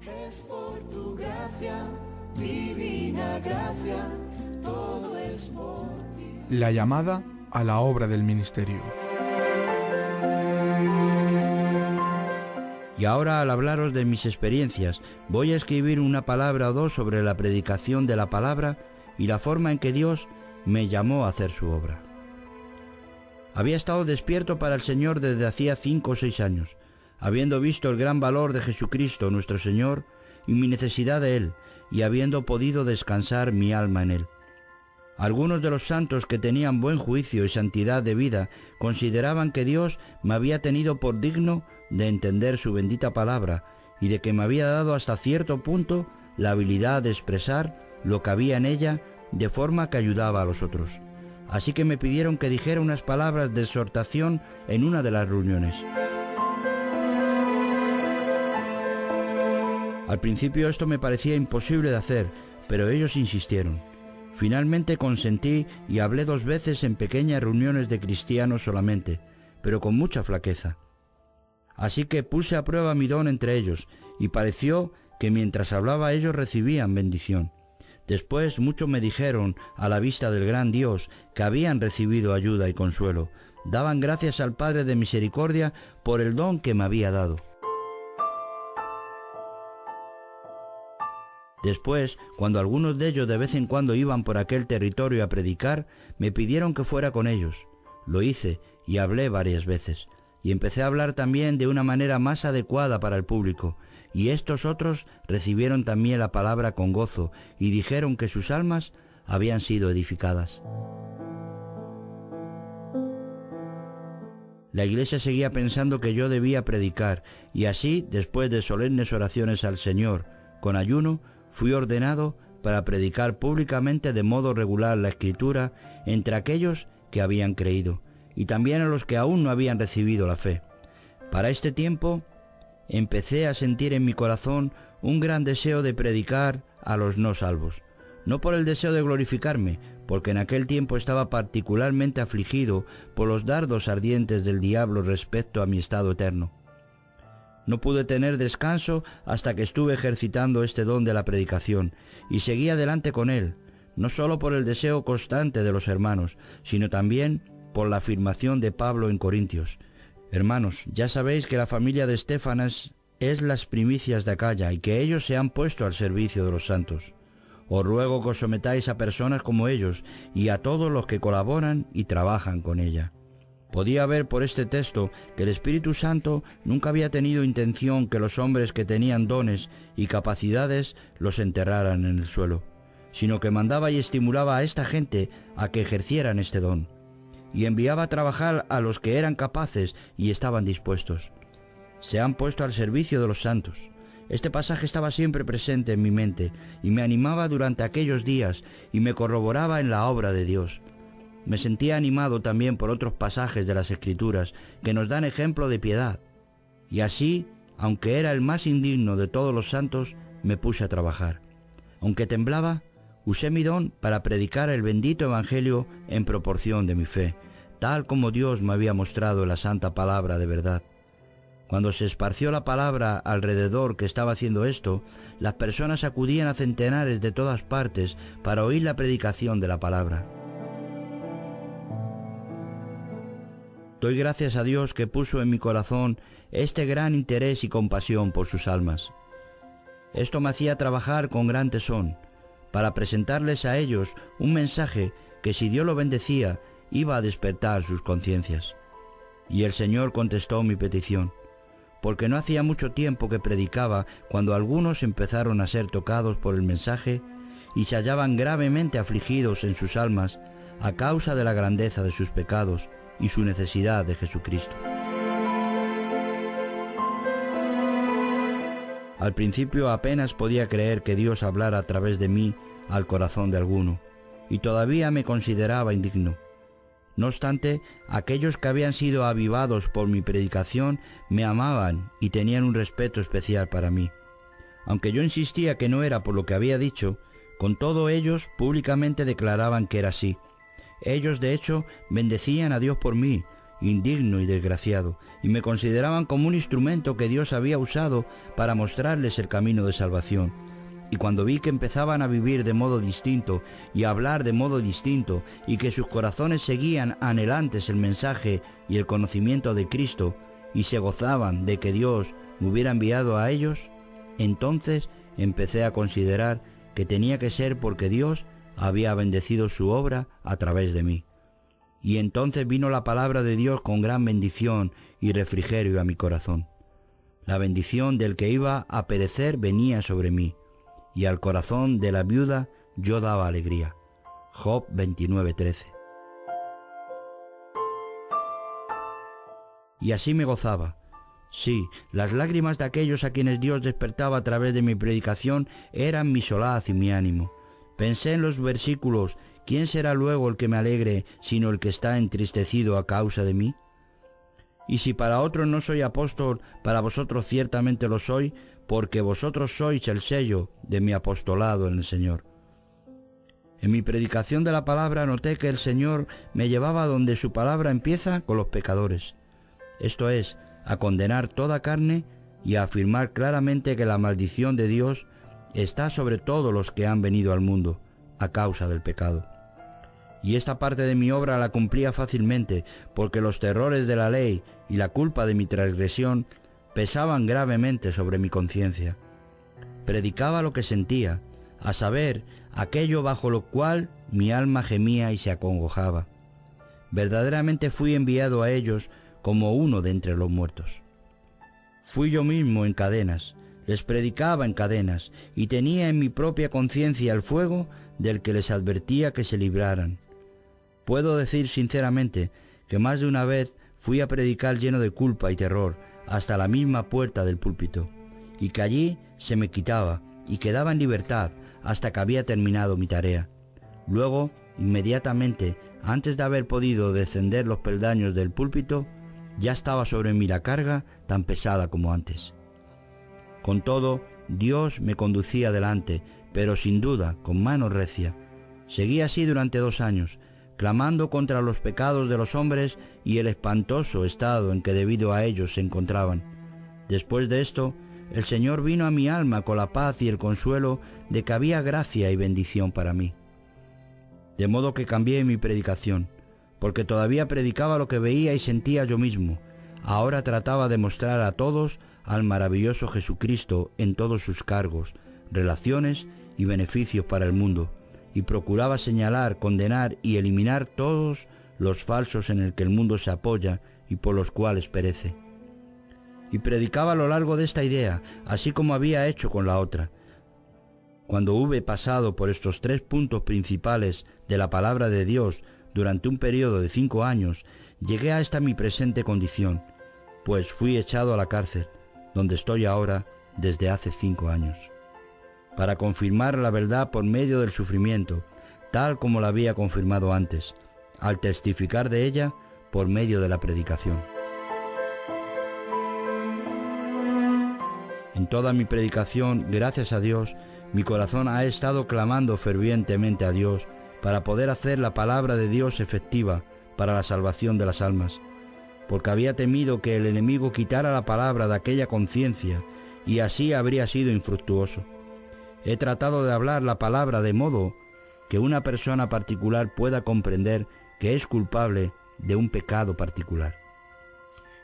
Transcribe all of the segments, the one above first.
Es por tu gracia, divina gracia, todo es por ti. La llamada a la obra del ministerio. Y ahora, al hablaros de mis experiencias, voy a escribir una palabra o dos sobre la predicación de la palabra y la forma en que Dios me llamó a hacer su obra. Había estado despierto para el Señor desde hacía 5 o 6 años, habiendo visto el gran valor de Jesucristo nuestro Señor y mi necesidad de Él, y habiendo podido descansar mi alma en Él. Algunos de los santos que tenían buen juicio y santidad de vida consideraban que Dios me había tenido por digno de entender su bendita palabra y de que me había dado hasta cierto punto la habilidad de expresar lo que había en ella de forma que ayudaba a los otros. Así que me pidieron que dijera unas palabras de exhortación en una de las reuniones. Al principio esto me parecía imposible de hacer, pero ellos insistieron. Finalmente consentí y hablé 2 veces en pequeñas reuniones de cristianos solamente, pero con mucha flaqueza. Así que puse a prueba mi don entre ellos, y pareció que mientras hablaba ellos recibían bendición. Después muchos me dijeron, a la vista del gran Dios, que habían recibido ayuda y consuelo. Daban gracias al Padre de misericordia por el don que me había dado. Después, cuando algunos de ellos de vez en cuando iban por aquel territorio a predicar, me pidieron que fuera con ellos. Lo hice y hablé varias veces. Y empecé a hablar también de una manera más adecuada para el público. Y estos otros recibieron también la palabra con gozo y dijeron que sus almas habían sido edificadas. La iglesia seguía pensando que yo debía predicar, y así, después de solemnes oraciones al Señor, con ayuno, fui ordenado para predicar públicamente de modo regular la Escritura entre aquellos que habían creído, y también a los que aún no habían recibido la fe. Para este tiempo, empecé a sentir en mi corazón un gran deseo de predicar a los no salvos, no por el deseo de glorificarme, porque en aquel tiempo estaba particularmente afligido por los dardos ardientes del diablo respecto a mi estado eterno. No pude tener descanso hasta que estuve ejercitando este don de la predicación, y seguí adelante con él, no solo por el deseo constante de los hermanos, sino también por la afirmación de Pablo en Corintios. Hermanos, ya sabéis que la familia de Estéfanas es las primicias de Acaya, y que ellos se han puesto al servicio de los santos. Os ruego que os sometáis a personas como ellos, y a todos los que colaboran y trabajan con ella. Podía ver por este texto que el Espíritu Santo nunca había tenido intención que los hombres que tenían dones y capacidades los enterraran en el suelo, sino que mandaba y estimulaba a esta gente a que ejercieran este don, y enviaba a trabajar a los que eran capaces y estaban dispuestos. Se han puesto al servicio de los santos. Este pasaje estaba siempre presente en mi mente y me animaba durante aquellos días y me corroboraba en la obra de Dios. Me sentía animado también por otros pasajes de las Escrituras que nos dan ejemplo de piedad. Y así, aunque era el más indigno de todos los santos, me puse a trabajar. Aunque temblaba, usé mi don para predicar el bendito Evangelio en proporción de mi fe, tal como Dios me había mostrado en la santa palabra de verdad. Cuando se esparció la palabra alrededor que estaba haciendo esto, las personas acudían a centenares de todas partes para oír la predicación de la palabra. Doy gracias a Dios que puso en mi corazón este gran interés y compasión por sus almas. Esto me hacía trabajar con gran tesón, para presentarles a ellos un mensaje que, si Dios lo bendecía, iba a despertar sus conciencias. Y el Señor contestó mi petición, porque no hacía mucho tiempo que predicaba cuando algunos empezaron a ser tocados por el mensaje y se hallaban gravemente afligidos en sus almas a causa de la grandeza de sus pecados y su necesidad de Jesucristo. Al principio apenas podía creer que Dios hablara a través de mí al corazón de alguno, y todavía me consideraba indigno. No obstante, aquellos que habían sido avivados por mi predicación me amaban y tenían un respeto especial para mí. Aunque yo insistía que no era por lo que había dicho, con todo ellos públicamente declaraban que era así. Ellos, de hecho, bendecían a Dios por mí indigno y desgraciado, y me consideraban como un instrumento que Dios había usado para mostrarles el camino de salvación. Y cuando vi que empezaban a vivir de modo distinto y a hablar de modo distinto, y que sus corazones seguían anhelantes el mensaje y el conocimiento de Cristo, y se gozaban de que Dios me hubiera enviado a ellos, entonces empecé a considerar que tenía que ser porque Dios había bendecido su obra a través de mí. Y entonces vino la palabra de Dios con gran bendición y refrigerio a mi corazón. La bendición del que iba a perecer venía sobre mí, y al corazón de la viuda yo daba alegría. Job 29:13. Y así me gozaba. Sí, las lágrimas de aquellos a quienes Dios despertaba a través de mi predicación eran mi solaz y mi ánimo. Pensé en los versículos: ¿quién será luego el que me alegre, sino el que está entristecido a causa de mí? Y si para otros no soy apóstol, para vosotros ciertamente lo soy, porque vosotros sois el sello de mi apostolado en el Señor. En mi predicación de la palabra noté que el Señor me llevaba donde su palabra empieza, con los pecadores. Esto es, a condenar toda carne y a afirmar claramente que la maldición de Dios está sobre todos los que han venido al mundo a causa del pecado. Y esta parte de mi obra la cumplía fácilmente, porque los terrores de la ley y la culpa de mi transgresión pesaban gravemente sobre mi conciencia. Predicaba lo que sentía, a saber, aquello bajo lo cual mi alma gemía y se acongojaba. Verdaderamente fui enviado a ellos como uno de entre los muertos. Fui yo mismo en cadenas, les predicaba en cadenas, y tenía en mi propia conciencia el fuego del que les advertía que se libraran. Puedo decir sinceramente que más de una vez fui a predicar lleno de culpa y terror hasta la misma puerta del púlpito, y que allí se me quitaba y quedaba en libertad hasta que había terminado mi tarea. Luego, inmediatamente, antes de haber podido descender los peldaños del púlpito, ya estaba sobre mí la carga tan pesada como antes. Con todo, Dios me conducía adelante, pero sin duda con mano recia. Seguí así durante 2 años, clamando contra los pecados de los hombres y el espantoso estado en que debido a ellos se encontraban. Después de esto, el Señor vino a mi alma con la paz y el consuelo de que había gracia y bendición para mí. De modo que cambié mi predicación, porque todavía predicaba lo que veía y sentía yo mismo. Ahora trataba de mostrar a todos al maravilloso Jesucristo en todos sus cargos, relaciones y beneficios para el mundo, y procuraba señalar, condenar y eliminar todos los falsos en el que el mundo se apoya y por los cuales perece. Y predicaba a lo largo de esta idea, así como había hecho con la otra. Cuando hube pasado por estos 3 puntos principales de la palabra de Dios durante un periodo de 5 años, llegué a esta mi presente condición, pues fui echado a la cárcel, donde estoy ahora desde hace 5 años, para confirmar la verdad por medio del sufrimiento, tal como la había confirmado antes, al testificar de ella por medio de la predicación. En toda mi predicación, gracias a Dios, mi corazón ha estado clamando fervientemente a Dios para poder hacer la palabra de Dios efectiva para la salvación de las almas, porque había temido que el enemigo quitara la palabra de aquella conciencia y así habría sido infructuoso. He tratado de hablar la palabra de modo que una persona particular pueda comprender que es culpable de un pecado particular.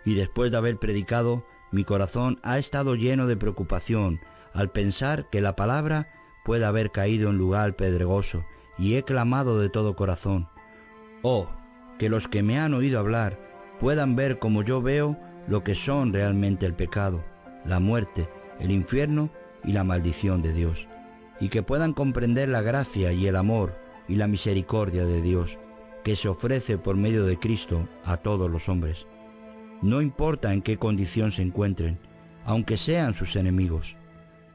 Y después de haber predicado, mi corazón ha estado lleno de preocupación al pensar que la palabra puede haber caído en lugar pedregoso, y he clamado de todo corazón: oh, que los que me han oído hablar puedan ver como yo veo lo que son realmente el pecado, la muerte, el infierno y la maldición de Dios, y que puedan comprender la gracia y el amor y la misericordia de Dios, que se ofrece por medio de Cristo a todos los hombres. No importa en qué condición se encuentren, aunque sean sus enemigos.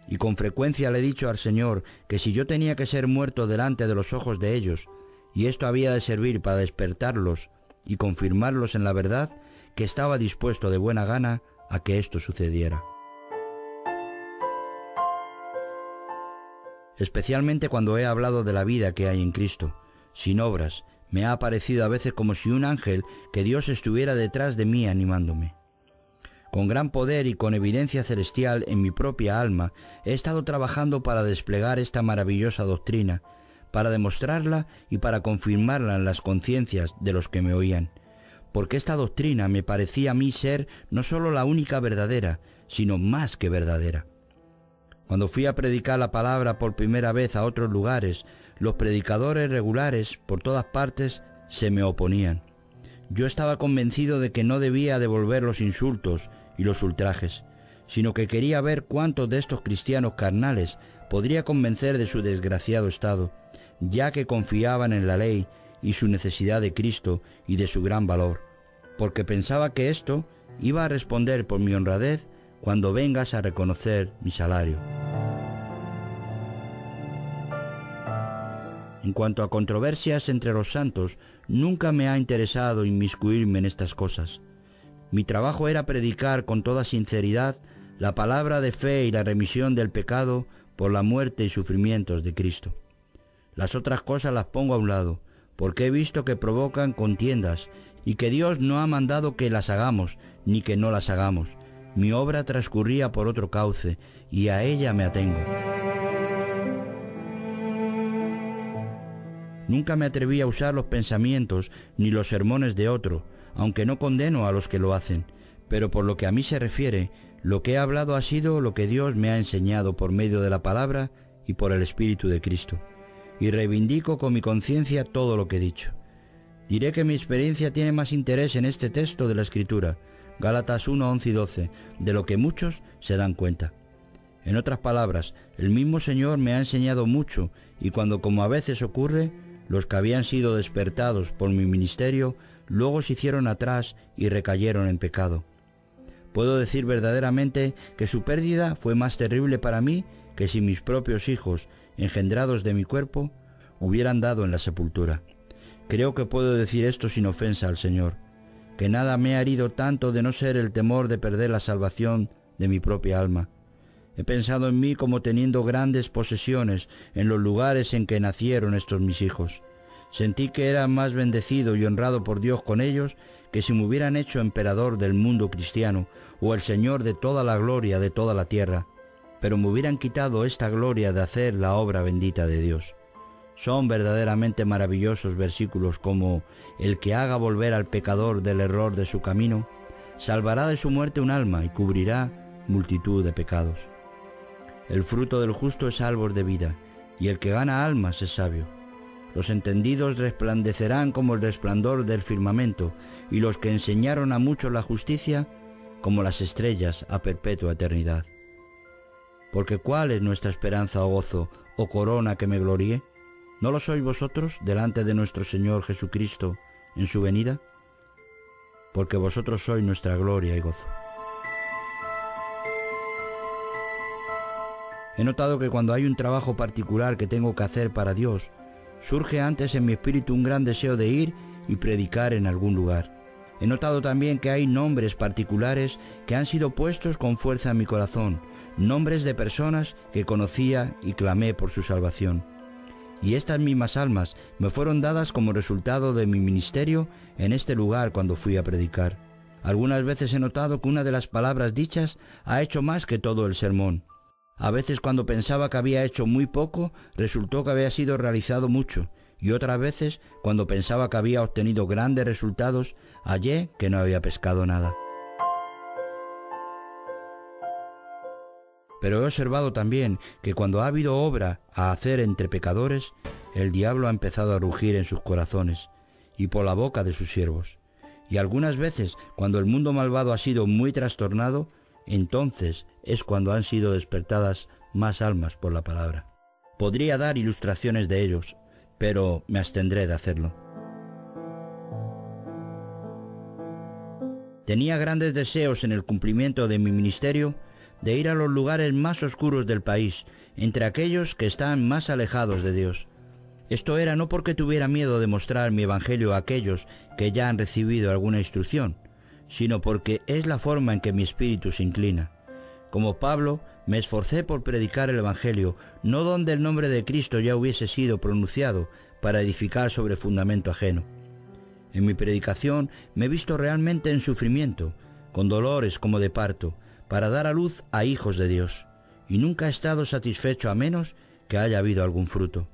Y con frecuencia le he dicho al Señor que si yo tenía que ser muerto delante de los ojos de ellos, y esto había de servir para despertarlos y confirmarlos en la verdad, que estaba dispuesto de buena gana a que esto sucediera. Especialmente cuando he hablado de la vida que hay en Cristo, sin obras, Me ha parecido a veces como si un ángel, que Dios estuviera detrás de mí animándome. Con gran poder y con evidencia celestial en mi propia alma, he estado trabajando para desplegar esta maravillosa doctrina, para demostrarla y para confirmarla en las conciencias de los que me oían, porque esta doctrina me parecía a mí ser no solo la única verdadera, sino más que verdadera. Cuando fui a predicar la palabra por primera vez a otros lugares, los predicadores regulares por todas partes se me oponían. Yo estaba convencido de que no debía devolver los insultos y los ultrajes, sino que quería ver cuántos de estos cristianos carnales podría convencer de su desgraciado estado, ya que confiaban en la ley y su necesidad de Cristo y de su gran valor, porque pensaba que esto iba a responder por mi honradez cuando vengas a reconocer mi salario. En cuanto a controversias entre los santos, nunca me ha interesado inmiscuirme en estas cosas. Mi trabajo era predicar con toda sinceridad la palabra de fe y la remisión del pecado por la muerte y sufrimientos de Cristo. Las otras cosas las pongo a un lado, porque he visto que provocan contiendas y que Dios no ha mandado que las hagamos, ni que no las hagamos. Mi obra transcurría por otro cauce, y a ella me atengo. Nunca me atreví a usar los pensamientos ni los sermones de otro, aunque no condeno a los que lo hacen, pero por lo que a mí se refiere, lo que he hablado ha sido lo que Dios me ha enseñado por medio de la palabra y por el Espíritu de Cristo, y reivindico con mi conciencia todo lo que he dicho. Diré que mi experiencia tiene más interés en este texto de la Escritura, Gálatas 1, 11 y 12, de lo que muchos se dan cuenta. En otras palabras, el mismo Señor me ha enseñado mucho, y cuando, como a veces ocurre, los que habían sido despertados por mi ministerio, luego se hicieron atrás y recayeron en pecado. Puedo decir verdaderamente que su pérdida fue más terrible para mí que si mis propios hijos, engendrados de mi cuerpo, hubieran dado en la sepultura. Creo que puedo decir esto sin ofensa al Señor, que nada me ha herido tanto de no ser el temor de perder la salvación de mi propia alma. He pensado en mí como teniendo grandes posesiones en los lugares en que nacieron estos mis hijos. Sentí que era más bendecido y honrado por Dios con ellos que si me hubieran hecho emperador del mundo cristiano o el Señor de toda la gloria de toda la tierra, pero me hubieran quitado esta gloria de hacer la obra bendita de Dios. Son verdaderamente maravillosos versículos como: el que haga volver al pecador del error de su camino, salvará de su muerte un alma y cubrirá multitud de pecados. El fruto del justo es árbol de vida, y el que gana almas es sabio. Los entendidos resplandecerán como el resplandor del firmamento, y los que enseñaron a muchos la justicia, como las estrellas a perpetua eternidad. Porque ¿cuál es nuestra esperanza o gozo, o corona que me gloríe? ¿No lo sois vosotros delante de nuestro Señor Jesucristo en su venida? Porque vosotros sois nuestra gloria y gozo. He notado que cuando hay un trabajo particular que tengo que hacer para Dios, surge antes en mi espíritu un gran deseo de ir y predicar en algún lugar. He notado también que hay nombres particulares que han sido puestos con fuerza en mi corazón, nombres de personas que conocía y clamé por su salvación. Y estas mismas almas me fueron dadas como resultado de mi ministerio en este lugar cuando fui a predicar. Algunas veces he notado que una de las palabras dichas ha hecho más que todo el sermón. A veces cuando pensaba que había hecho muy poco, resultó que había sido realizado mucho, y otras veces cuando pensaba que había obtenido grandes resultados, hallé que no había pescado nada. Pero he observado también que cuando ha habido obra a hacer entre pecadores, el diablo ha empezado a rugir en sus corazones y por la boca de sus siervos. Y algunas veces, cuando el mundo malvado ha sido muy trastornado, entonces es cuando han sido despertadas más almas por la palabra. Podría dar ilustraciones de ellos, pero me abstendré de hacerlo. Tenía grandes deseos en el cumplimiento de mi ministerio de ir a los lugares más oscuros del país, entre aquellos que están más alejados de Dios. Esto era no porque tuviera miedo de mostrar mi evangelio a aquellos que ya han recibido alguna instrucción, sino porque es la forma en que mi espíritu se inclina. Como Pablo, me esforcé por predicar el Evangelio, no donde el nombre de Cristo ya hubiese sido pronunciado, para edificar sobre fundamento ajeno. En mi predicación me he visto realmente en sufrimiento, con dolores como de parto, para dar a luz a hijos de Dios, y nunca he estado satisfecho a menos que haya habido algún fruto.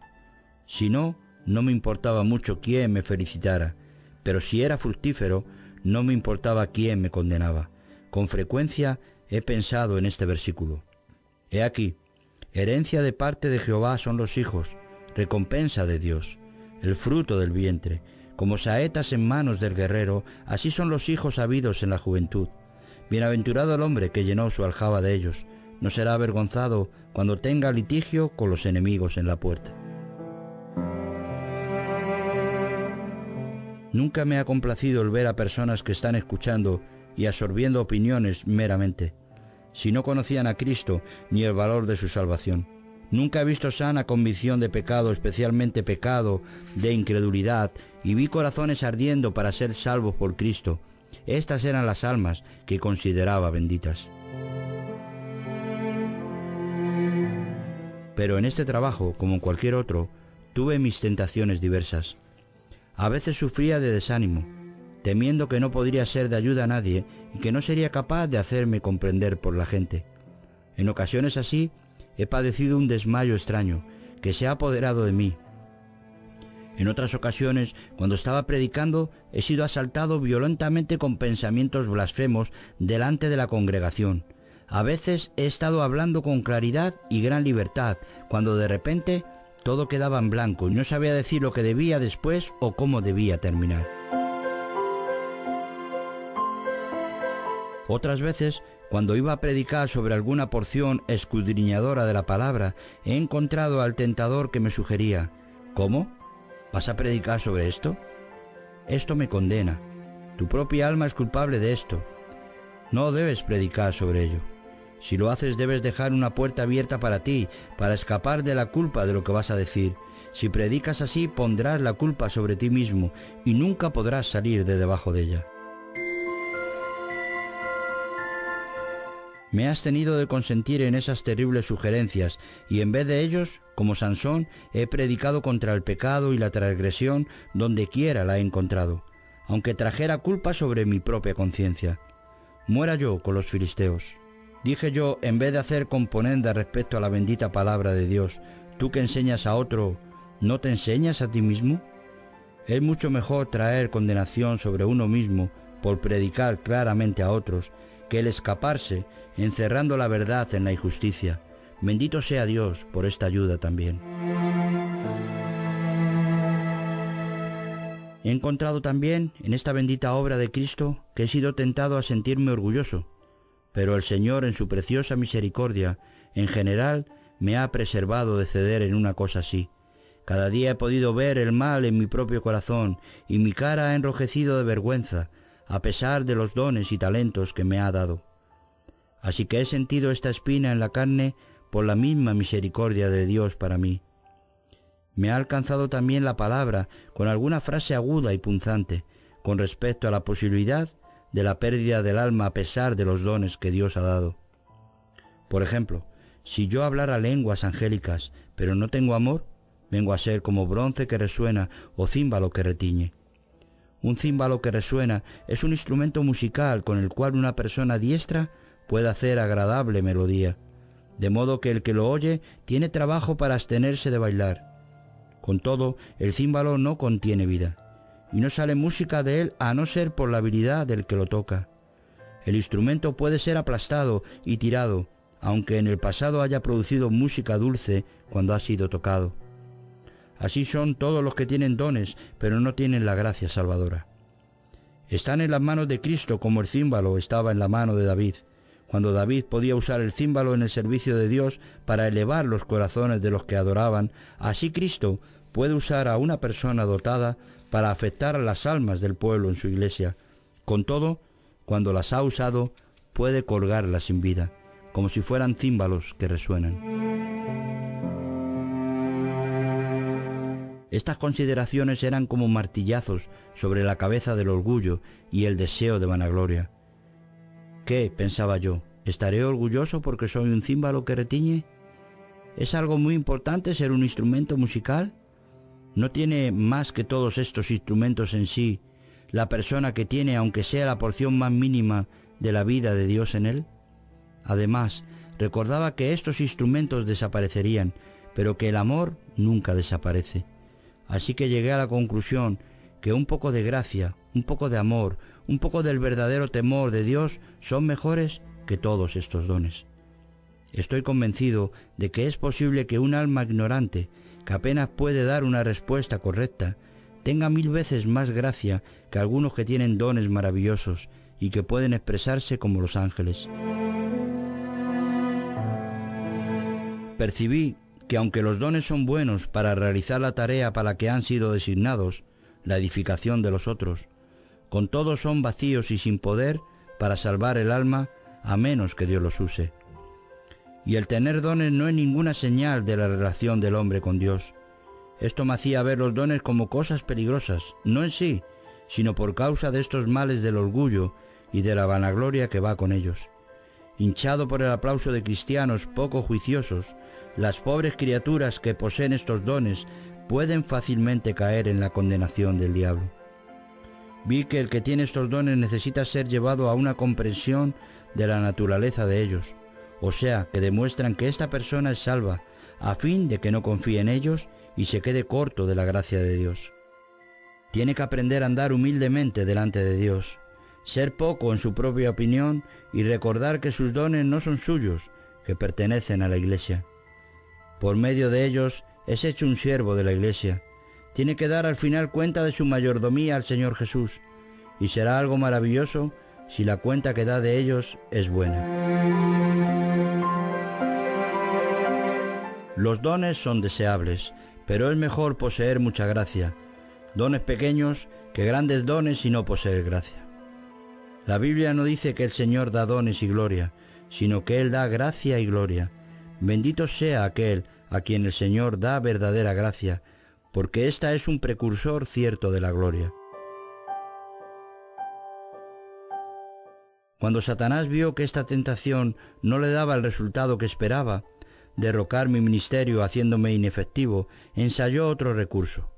Si no, no me importaba mucho quién me felicitara, pero si era fructífero, no me importaba quién me condenaba. Con frecuencia he pensado en este versículo. He aquí, herencia de parte de Jehová son los hijos, recompensa de Dios, el fruto del vientre. Como saetas en manos del guerrero, así son los hijos habidos en la juventud. Bienaventurado el hombre que llenó su aljaba de ellos, no será avergonzado cuando tenga litigio con los enemigos en la puerta. Nunca me ha complacido el ver a personas que están escuchando y absorbiendo opiniones meramente, si no conocían a Cristo ni el valor de su salvación. Nunca he visto sana convicción de pecado, especialmente pecado de incredulidad, y vi corazones ardiendo para ser salvos por Cristo. Estas eran las almas que consideraba benditas. Pero en este trabajo, como en cualquier otro, tuve mis tentaciones diversas. A veces sufría de desánimo, temiendo que no podría ser de ayuda a nadie y que no sería capaz de hacerme comprender por la gente. En ocasiones así, he padecido un desmayo extraño que se ha apoderado de mí. En otras ocasiones, cuando estaba predicando, he sido asaltado violentamente con pensamientos blasfemos delante de la congregación. A veces he estado hablando con claridad y gran libertad, cuando de repente todo quedaba en blanco y no sabía decir lo que debía después o cómo debía terminar. Otras veces, cuando iba a predicar sobre alguna porción escudriñadora de la palabra, he encontrado al tentador que me sugería: ¿cómo? ¿Vas a predicar sobre esto? Esto me condena. Tu propia alma es culpable de esto. No debes predicar sobre ello. Si lo haces, debes dejar una puerta abierta para ti, para escapar de la culpa de lo que vas a decir. Si predicas así, pondrás la culpa sobre ti mismo y nunca podrás salir de debajo de ella. Me has tenido de consentir en esas terribles sugerencias, y en vez de ellos, como Sansón, he predicado contra el pecado y la transgresión donde quiera la he encontrado, aunque trajera culpa sobre mi propia conciencia. Muera yo con los filisteos. Dije yo, en vez de hacer componenda respecto a la bendita palabra de Dios, tú que enseñas a otro, ¿no te enseñas a ti mismo? Es mucho mejor traer condenación sobre uno mismo por predicar claramente a otros, que el escaparse encerrando la verdad en la injusticia. Bendito sea Dios por esta ayuda también. He encontrado también en esta bendita obra de Cristo que he sido tentado a sentirme orgulloso, pero el Señor en su preciosa misericordia, en general, me ha preservado de ceder en una cosa así. Cada día he podido ver el mal en mi propio corazón y mi cara ha enrojecido de vergüenza, a pesar de los dones y talentos que me ha dado. Así que he sentido esta espina en la carne por la misma misericordia de Dios para mí. Me ha alcanzado también la palabra con alguna frase aguda y punzante con respecto a la posibilidad de la pérdida del alma a pesar de los dones que Dios ha dado. Por ejemplo, si yo hablara lenguas angélicas, pero no tengo amor, vengo a ser como bronce que resuena o címbalo que retiñe. Un címbalo que resuena es un instrumento musical con el cual una persona diestra puede hacer agradable melodía, de modo que el que lo oye tiene trabajo para abstenerse de bailar. Con todo, el címbalo no contiene vida, y no sale música de él a no ser por la habilidad del que lo toca. El instrumento puede ser aplastado y tirado, aunque en el pasado haya producido música dulce cuando ha sido tocado. Así son todos los que tienen dones, pero no tienen la gracia salvadora. Están en las manos de Cristo como el címbalo estaba en la mano de David, cuando David podía usar el címbalo en el servicio de Dios para elevar los corazones de los que adoraban. Así Cristo puede usar a una persona dotada para afectar a las almas del pueblo en su iglesia. Con todo, cuando las ha usado, puede colgarlas sin vida, como si fueran címbalos que resuenan. Estas consideraciones eran como martillazos sobre la cabeza del orgullo y el deseo de vanagloria. ¿Qué, pensaba yo, ¿Estaré orgulloso porque soy un címbalo que retiñe? ¿Es algo muy importante ser un instrumento musical? ¿No tiene más que todos estos instrumentos en sí la persona que tiene, aunque sea la porción más mínima de la vida de Dios en él? Además, recordaba que estos instrumentos desaparecerían, pero que el amor nunca desaparece. Así que llegué a la conclusión que un poco de gracia, un poco de amor, un poco del verdadero temor de Dios son mejores que todos estos dones. Estoy convencido de que es posible que un alma ignorante, que apenas puede dar una respuesta correcta, tenga 1000 veces más gracia que algunos que tienen dones maravillosos y que pueden expresarse como los ángeles. Percibí que aunque los dones son buenos para realizar la tarea para la que han sido designados, la edificación de los otros, con todo son vacíos y sin poder para salvar el alma a menos que Dios los use. Y el tener dones no es ninguna señal de la relación del hombre con Dios. Esto me hacía ver los dones como cosas peligrosas, no en sí, sino por causa de estos males del orgullo y de la vanagloria que va con ellos. Hinchado por el aplauso de cristianos poco juiciosos, las pobres criaturas que poseen estos dones pueden fácilmente caer en la condenación del diablo. Vi que el que tiene estos dones necesita ser llevado a una comprensión de la naturaleza de ellos, o sea, que demuestran que esta persona es salva, a fin de que no confíe en ellos y se quede corto de la gracia de Dios. Tiene que aprender a andar humildemente delante de Dios, ser poco en su propia opinión y recordar que sus dones no son suyos, que pertenecen a la Iglesia. Por medio de ellos es hecho un siervo de la Iglesia. Tiene que dar al final cuenta de su mayordomía al Señor Jesús, y será algo maravilloso si la cuenta que da de ellos es buena. Los dones son deseables, pero es mejor poseer mucha gracia. Dones pequeños que grandes dones y no poseer gracia. La Biblia no dice que el Señor da dones y gloria, sino que Él da gracia y gloria. Bendito sea aquel a quien el Señor da verdadera gracia, porque ésta es un precursor cierto de la gloria. Cuando Satanás vio que esta tentación no le daba el resultado que esperaba, derrocar mi ministerio haciéndome inefectivo, ensayó otro recurso.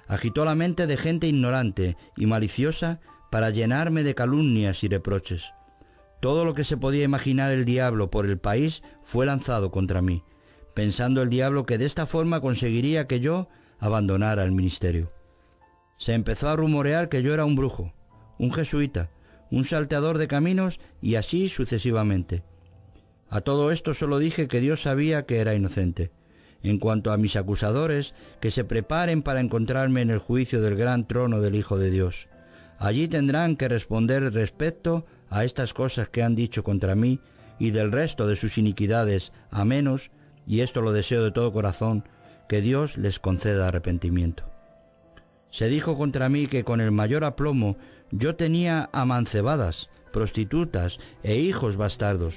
Agitó la mente de gente ignorante y maliciosa para llenarme de calumnias y reproches. Todo lo que se podía imaginar el diablo por el país fue lanzado contra mí, pensando el diablo que de esta forma conseguiría que yo abandonara el ministerio. Se empezó a rumorear que yo era un brujo, un jesuita, un salteador de caminos y así sucesivamente. A todo esto solo dije que Dios sabía que era inocente. En cuanto a mis acusadores, que se preparen para encontrarme en el juicio del gran trono del Hijo de Dios. Allí tendrán que responder respecto a estas cosas que han dicho contra mí y del resto de sus iniquidades, a menos, y esto lo deseo de todo corazón, que Dios les conceda arrepentimiento. Se dijo contra mí que con el mayor aplomo yo tenía amancebadas, prostitutas e hijos bastardos.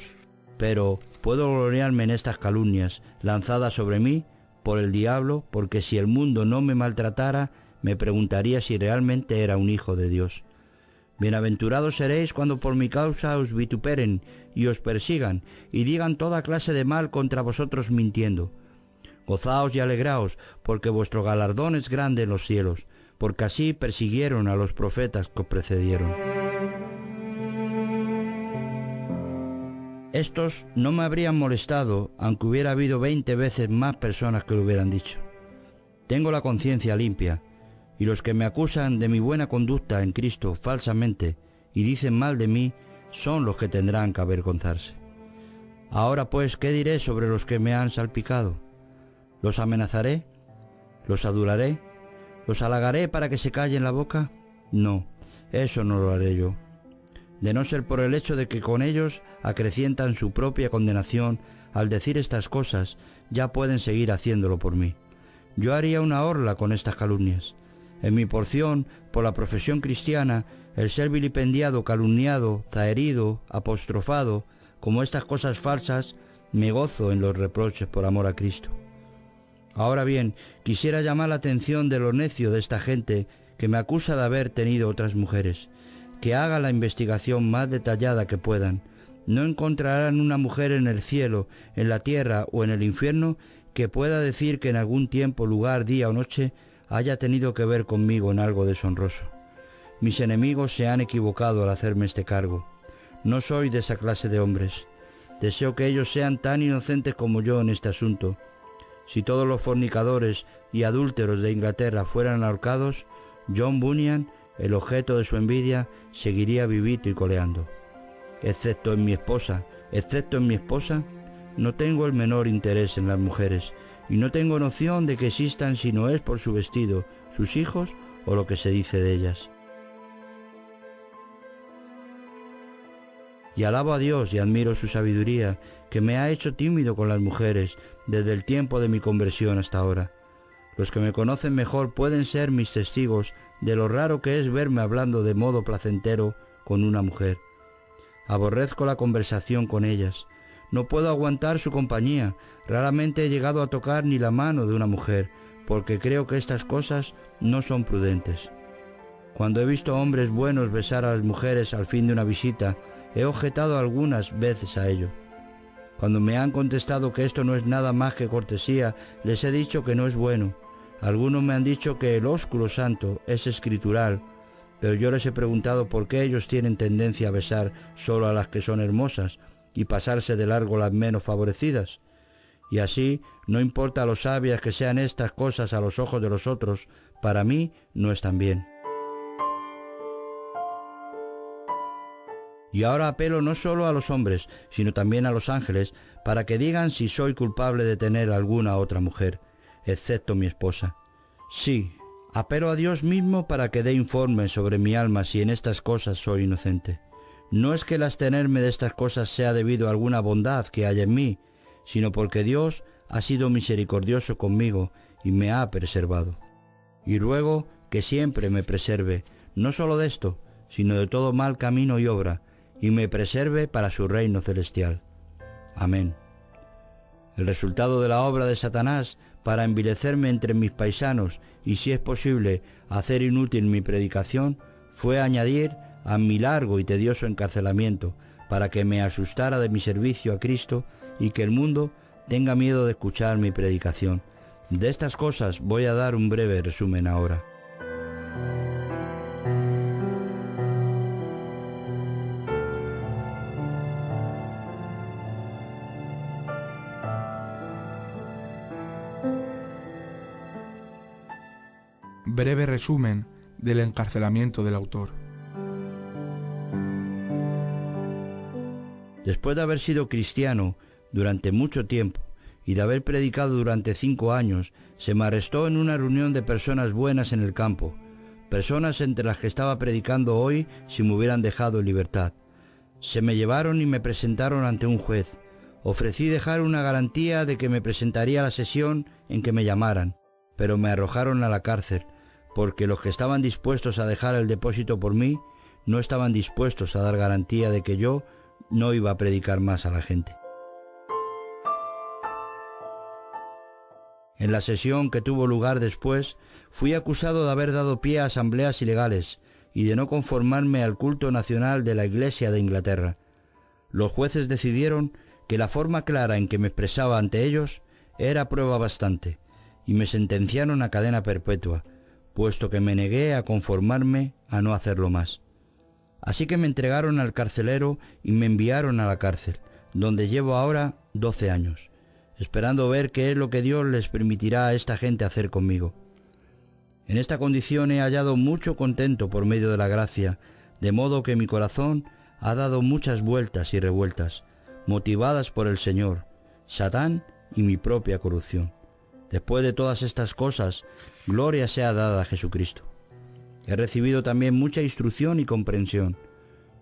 Pero puedo gloriarme en estas calumnias lanzadas sobre mí por el diablo, porque si el mundo no me maltratara, me preguntaría si realmente era un hijo de Dios. Bienaventurados seréis cuando por mi causa os vituperen y os persigan y digan toda clase de mal contra vosotros mintiendo. Gozaos y alegraos, porque vuestro galardón es grande en los cielos, porque así persiguieron a los profetas que os precedieron. Estos no me habrían molestado, aunque hubiera habido 20 veces más personas que lo hubieran dicho. Tengo la conciencia limpia, y los que me acusan de mi buena conducta en Cristo falsamente y dicen mal de mí, son los que tendrán que avergonzarse. Ahora pues, ¿qué diré sobre los que me han salpicado? ¿Los amenazaré? ¿Los adularé? ¿Los halagaré para que se callen la boca? No, eso no lo haré yo. De no ser por el hecho de que con ellos acrecientan su propia condenación, al decir estas cosas, ya pueden seguir haciéndolo por mí. Yo haría una orla con estas calumnias. En mi porción, por la profesión cristiana, el ser vilipendiado, calumniado, zaherido, apostrofado, como estas cosas falsas, me gozo en los reproches por amor a Cristo. Ahora bien, quisiera llamar la atención de lo necio de esta gente que me acusa de haber tenido otras mujeres, que hagan la investigación más detallada que puedan, No encontrarán una mujer en el cielo, en la tierra o en el infierno que pueda decir que en algún tiempo, lugar, día o noche haya tenido que ver conmigo en algo deshonroso. Mis enemigos se han equivocado al hacerme este cargo. No soy de esa clase de hombres. Deseo que ellos sean tan inocentes como yo en este asunto. Si todos los fornicadores y adúlteros de Inglaterra fueran ahorcados, John Bunyan, el objeto de su envidia, seguiría vivito y coleando. Excepto en mi esposa, no tengo el menor interés en las mujeres, y no tengo noción de que existan si no es por su vestido, sus hijos o lo que se dice de ellas. Y alabo a Dios y admiro su sabiduría, que me ha hecho tímido con las mujeres desde el tiempo de mi conversión hasta ahora. Los que me conocen mejor pueden ser mis testigos de lo raro que es verme hablando de modo placentero con una mujer. Aborrezco la conversación con ellas. No puedo aguantar su compañía. Raramente he llegado a tocar ni la mano de una mujer, porque creo que estas cosas no son prudentes. Cuando he visto hombres buenos besar a las mujeres al fin de una visita, he objetado algunas veces a ello. Cuando me han contestado que esto no es nada más que cortesía, les he dicho que no es bueno. Algunos me han dicho que el ósculo santo es escritural, pero yo les he preguntado por qué ellos tienen tendencia a besar solo a las que son hermosas y pasarse de largo las menos favorecidas. Y así, no importa lo sabias que sean estas cosas a los ojos de los otros, para mí no están bien. Y ahora apelo no solo a los hombres, sino también a los ángeles, para que digan si soy culpable de tener alguna otra mujer, excepto mi esposa. Sí, apelo a Dios mismo para que dé informe sobre mi alma si en estas cosas soy inocente. No es que el abstenerme de estas cosas sea debido a alguna bondad que haya en mí, sino porque Dios ha sido misericordioso conmigo y me ha preservado. Y ruego que siempre me preserve, no solo de esto, sino de todo mal camino y obra, y me preserve para su reino celestial. Amén. El resultado de la obra de Satanás para envilecerme entre mis paisanos y, si es posible, hacer inútil mi predicación, fue añadir a mi largo y tedioso encarcelamiento para que me asustara de mi servicio a Cristo y que el mundo tenga miedo de escuchar mi predicación. De estas cosas voy a dar un breve resumen ahora. Breve resumen del encarcelamiento del autor. Después de haber sido cristiano durante mucho tiempo y de haber predicado durante 5 años, se me arrestó en una reunión de personas buenas en el campo, personas entre las que estaba predicando hoy si me hubieran dejado en libertad. Se me llevaron y me presentaron ante un juez. Ofrecí dejar una garantía de que me presentaría a la sesión en que me llamaran, pero me arrojaron a la cárcel, porque los que estaban dispuestos a dejar el depósito por mí no estaban dispuestos a dar garantía de que yo no iba a predicar más a la gente. En la sesión que tuvo lugar después, fui acusado de haber dado pie a asambleas ilegales y de no conformarme al culto nacional de la Iglesia de Inglaterra. Los jueces decidieron que la forma clara en que me expresaba ante ellos era prueba bastante, y me sentenciaron a cadena perpetua, puesto que me negué a conformarme a no hacerlo más. Así que me entregaron al carcelero y me enviaron a la cárcel, donde llevo ahora 12 años, esperando ver qué es lo que Dios les permitirá a esta gente hacer conmigo. En esta condición he hallado mucho contento por medio de la gracia, de modo que mi corazón ha dado muchas vueltas y revueltas, motivadas por el Señor, Satán y mi propia corrupción. Después de todas estas cosas, gloria sea dada a Jesucristo. He recibido también mucha instrucción y comprensión.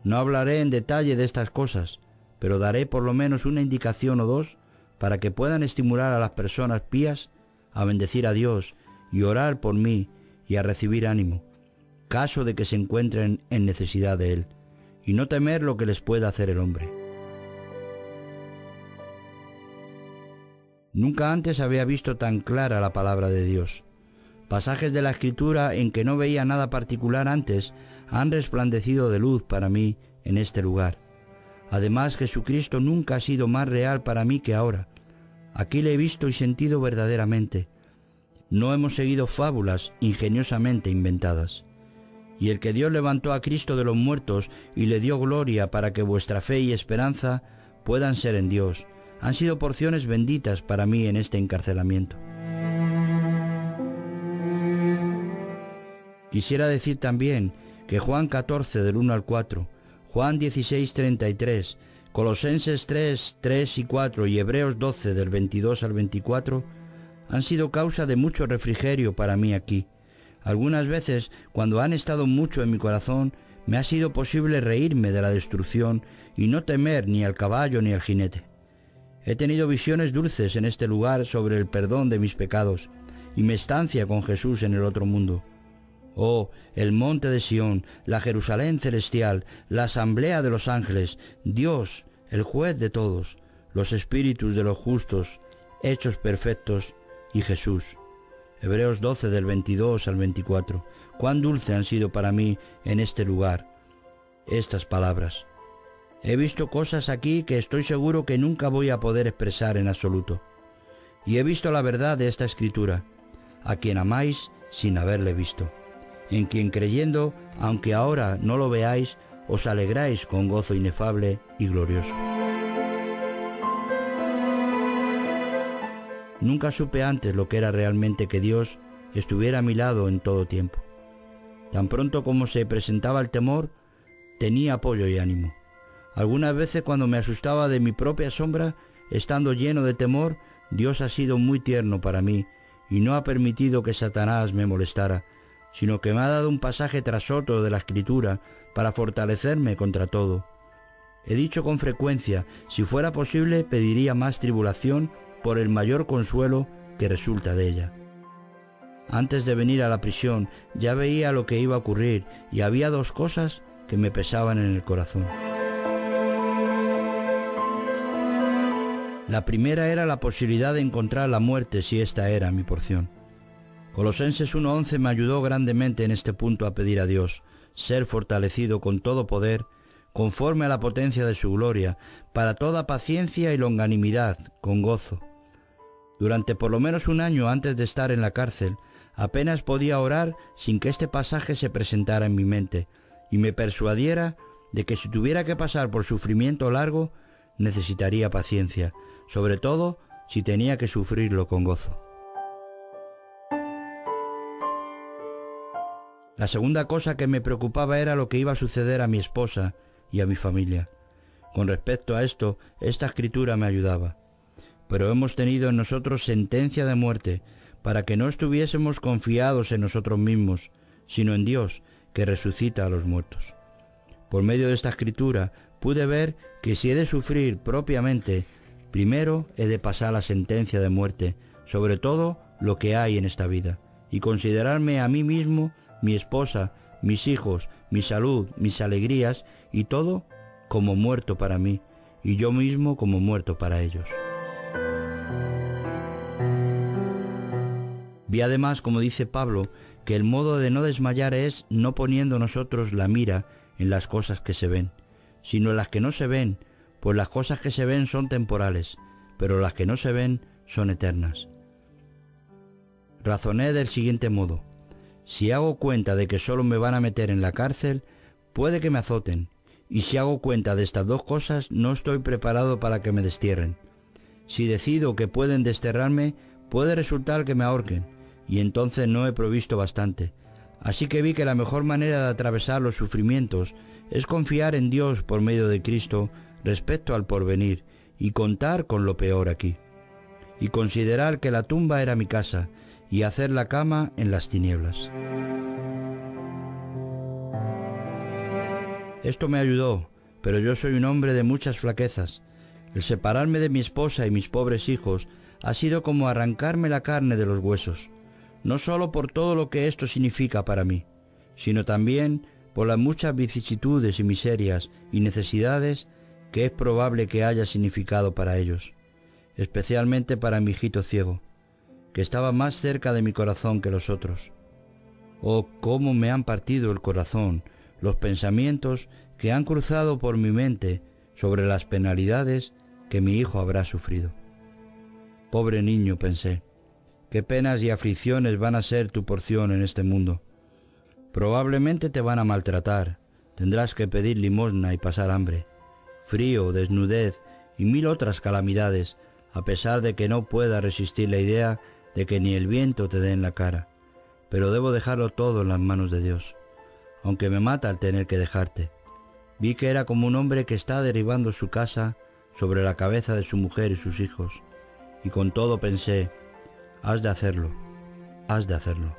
No hablaré en detalle de estas cosas, pero daré por lo menos una indicación o dos para que puedan estimular a las personas pías a bendecir a Dios y orar por mí y a recibir ánimo, caso de que se encuentren en necesidad de Él, y no temer lo que les pueda hacer el hombre. Nunca antes había visto tan clara la palabra de Dios. Pasajes de la Escritura en que no veía nada particular antes han resplandecido de luz para mí en este lugar. Además, Jesucristo nunca ha sido más real para mí que ahora. Aquí le he visto y sentido verdaderamente. No hemos seguido fábulas ingeniosamente inventadas. Y el que Dios levantó a Cristo de los muertos y le dio gloria para que vuestra fe y esperanza puedan ser en Dios, han sido porciones benditas para mí en este encarcelamiento. Quisiera decir también que Juan 14 del 1 al 4, Juan 16, 33, Colosenses 3, 3 y 4 y Hebreos 12 del 22 al 24 han sido causa de mucho refrigerio para mí aquí. Algunas veces, cuando han estado mucho en mi corazón, me ha sido posible reírme de la destrucción y no temer ni al caballo ni al jinete. He tenido visiones dulces en este lugar sobre el perdón de mis pecados y mi estancia con Jesús en el otro mundo. Oh, el monte de Sión, la Jerusalén celestial, la asamblea de los ángeles, Dios, el juez de todos, los espíritus de los justos, hechos perfectos, y Jesús. Hebreos 12 del 22 al 24. Cuán dulce han sido para mí en este lugar estas palabras. He visto cosas aquí que estoy seguro que nunca voy a poder expresar en absoluto. Y he visto la verdad de esta escritura, a quien amáis sin haberle visto, en quien creyendo, aunque ahora no lo veáis, os alegráis con gozo inefable y glorioso. Nunca supe antes lo que era realmente que Dios estuviera a mi lado en todo tiempo. Tan pronto como se presentaba el temor, tenía apoyo y ánimo. Algunas veces cuando me asustaba de mi propia sombra, estando lleno de temor, Dios ha sido muy tierno para mí y no ha permitido que Satanás me molestara, sino que me ha dado un pasaje tras otro de la Escritura para fortalecerme contra todo. He dicho con frecuencia, si fuera posible, pediría más tribulación por el mayor consuelo que resulta de ella. Antes de venir a la prisión ya veía lo que iba a ocurrir y había dos cosas que me pesaban en el corazón. La primera era la posibilidad de encontrar la muerte si esta era mi porción. Colosenses 1:11 me ayudó grandemente en este punto a pedir a Dios ser fortalecido con todo poder, conforme a la potencia de su gloria, para toda paciencia y longanimidad, con gozo. Durante por lo menos un año antes de estar en la cárcel, apenas podía orar sin que este pasaje se presentara en mi mente y me persuadiera de que si tuviera que pasar por sufrimiento largo, necesitaría paciencia, sobre todo si tenía que sufrirlo con gozo. La segunda cosa que me preocupaba era lo que iba a suceder a mi esposa y a mi familia. Con respecto a esto, esta escritura me ayudaba. Pero hemos tenido en nosotros sentencia de muerte, para que no estuviésemos confiados en nosotros mismos, sino en Dios, que resucita a los muertos. Por medio de esta escritura pude ver que si he de sufrir propiamente, primero he de pasar la sentencia de muerte, sobre todo lo que hay en esta vida, y considerarme a mí mismo, mi esposa, mis hijos, mi salud, mis alegrías, y todo como muerto para mí, y yo mismo como muerto para ellos. Vi además, como dice Pablo, que el modo de no desmayar es no poniendo nosotros la mira en las cosas que se ven, sino en las que no se ven, pues las cosas que se ven son temporales, pero las que no se ven son eternas. Razoné del siguiente modo: si hago cuenta de que solo me van a meter en la cárcel, puede que me azoten, y si hago cuenta de estas dos cosas, no estoy preparado para que me destierren. Si decido que pueden desterrarme, puede resultar que me ahorquen, y entonces no he provisto bastante. Así que vi que la mejor manera de atravesar los sufrimientos es confiar en Dios por medio de Cristo respecto al porvenir y contar con lo peor aquí. Y considerar que la tumba era mi casa y hacer la cama en las tinieblas. Esto me ayudó, pero yo soy un hombre de muchas flaquezas. El separarme de mi esposa y mis pobres hijos ha sido como arrancarme la carne de los huesos, no solo por todo lo que esto significa para mí, sino también por las muchas vicisitudes y miserias y necesidades que es probable que haya significado para ellos, especialmente para mi hijito ciego, que estaba más cerca de mi corazón que los otros. Oh, cómo me han partido el corazón los pensamientos que han cruzado por mi mente sobre las penalidades que mi hijo habrá sufrido. Pobre niño, pensé, qué penas y aflicciones van a ser tu porción en este mundo. Probablemente te van a maltratar, tendrás que pedir limosna y pasar hambre, frío, desnudez y 1000 otras calamidades, a pesar de que no pueda resistir la idea de que ni el viento te dé en la cara. Pero debo dejarlo todo en las manos de Dios, aunque me mata al tener que dejarte. Vi que era como un hombre que está derribando su casa sobre la cabeza de su mujer y sus hijos, y con todo pensé, has de hacerlo, has de hacerlo.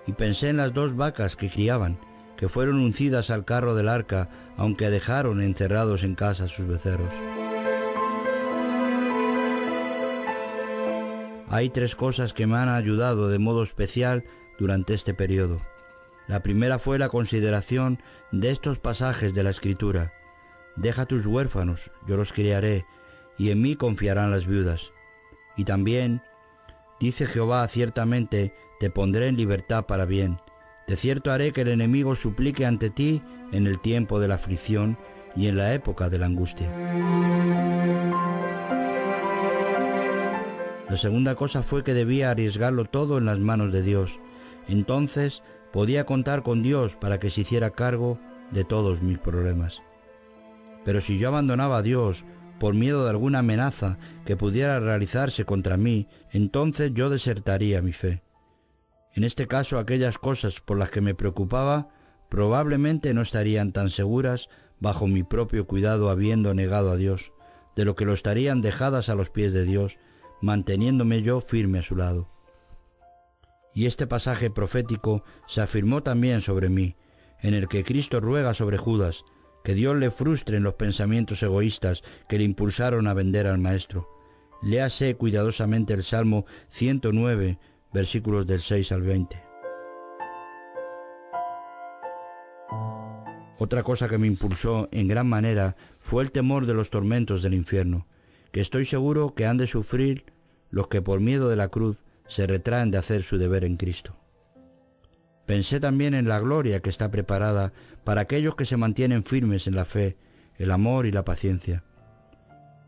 Y pensé en las 2 vacas que criaban, que fueron uncidas al carro del arca, aunque dejaron encerrados en casa sus becerros. Hay 3 cosas que me han ayudado de modo especial durante este periodo. La primera fue la consideración de estos pasajes de la Escritura. Deja a tus huérfanos, yo los criaré, y en mí confiarán las viudas. Y también, dice Jehová, ciertamente te pondré en libertad para bien. De cierto haré que el enemigo suplique ante ti en el tiempo de la aflicción y en la época de la angustia. La segunda cosa fue que debía arriesgarlo todo en las manos de Dios. Entonces podía contar con Dios para que se hiciera cargo de todos mis problemas. Pero si yo abandonaba a Dios por miedo de alguna amenaza que pudiera realizarse contra mí, entonces yo desertaría mi fe. En este caso, aquellas cosas por las que me preocupaba probablemente no estarían tan seguras bajo mi propio cuidado habiendo negado a Dios, de lo que lo estarían dejadas a los pies de Dios, manteniéndome yo firme a su lado. Y este pasaje profético se afirmó también sobre mí, en el que Cristo ruega sobre Judas, que Dios le frustre en los pensamientos egoístas que le impulsaron a vender al Maestro. Léase cuidadosamente el Salmo 109, versículos del 6 al 20. Otra cosa que me impulsó en gran manera fue el temor de los tormentos del infierno, que estoy seguro que han de sufrir los que por miedo de la cruz se retraen de hacer su deber en Cristo. Pensé también en la gloria que está preparada para aquellos que se mantienen firmes en la fe, el amor y la paciencia.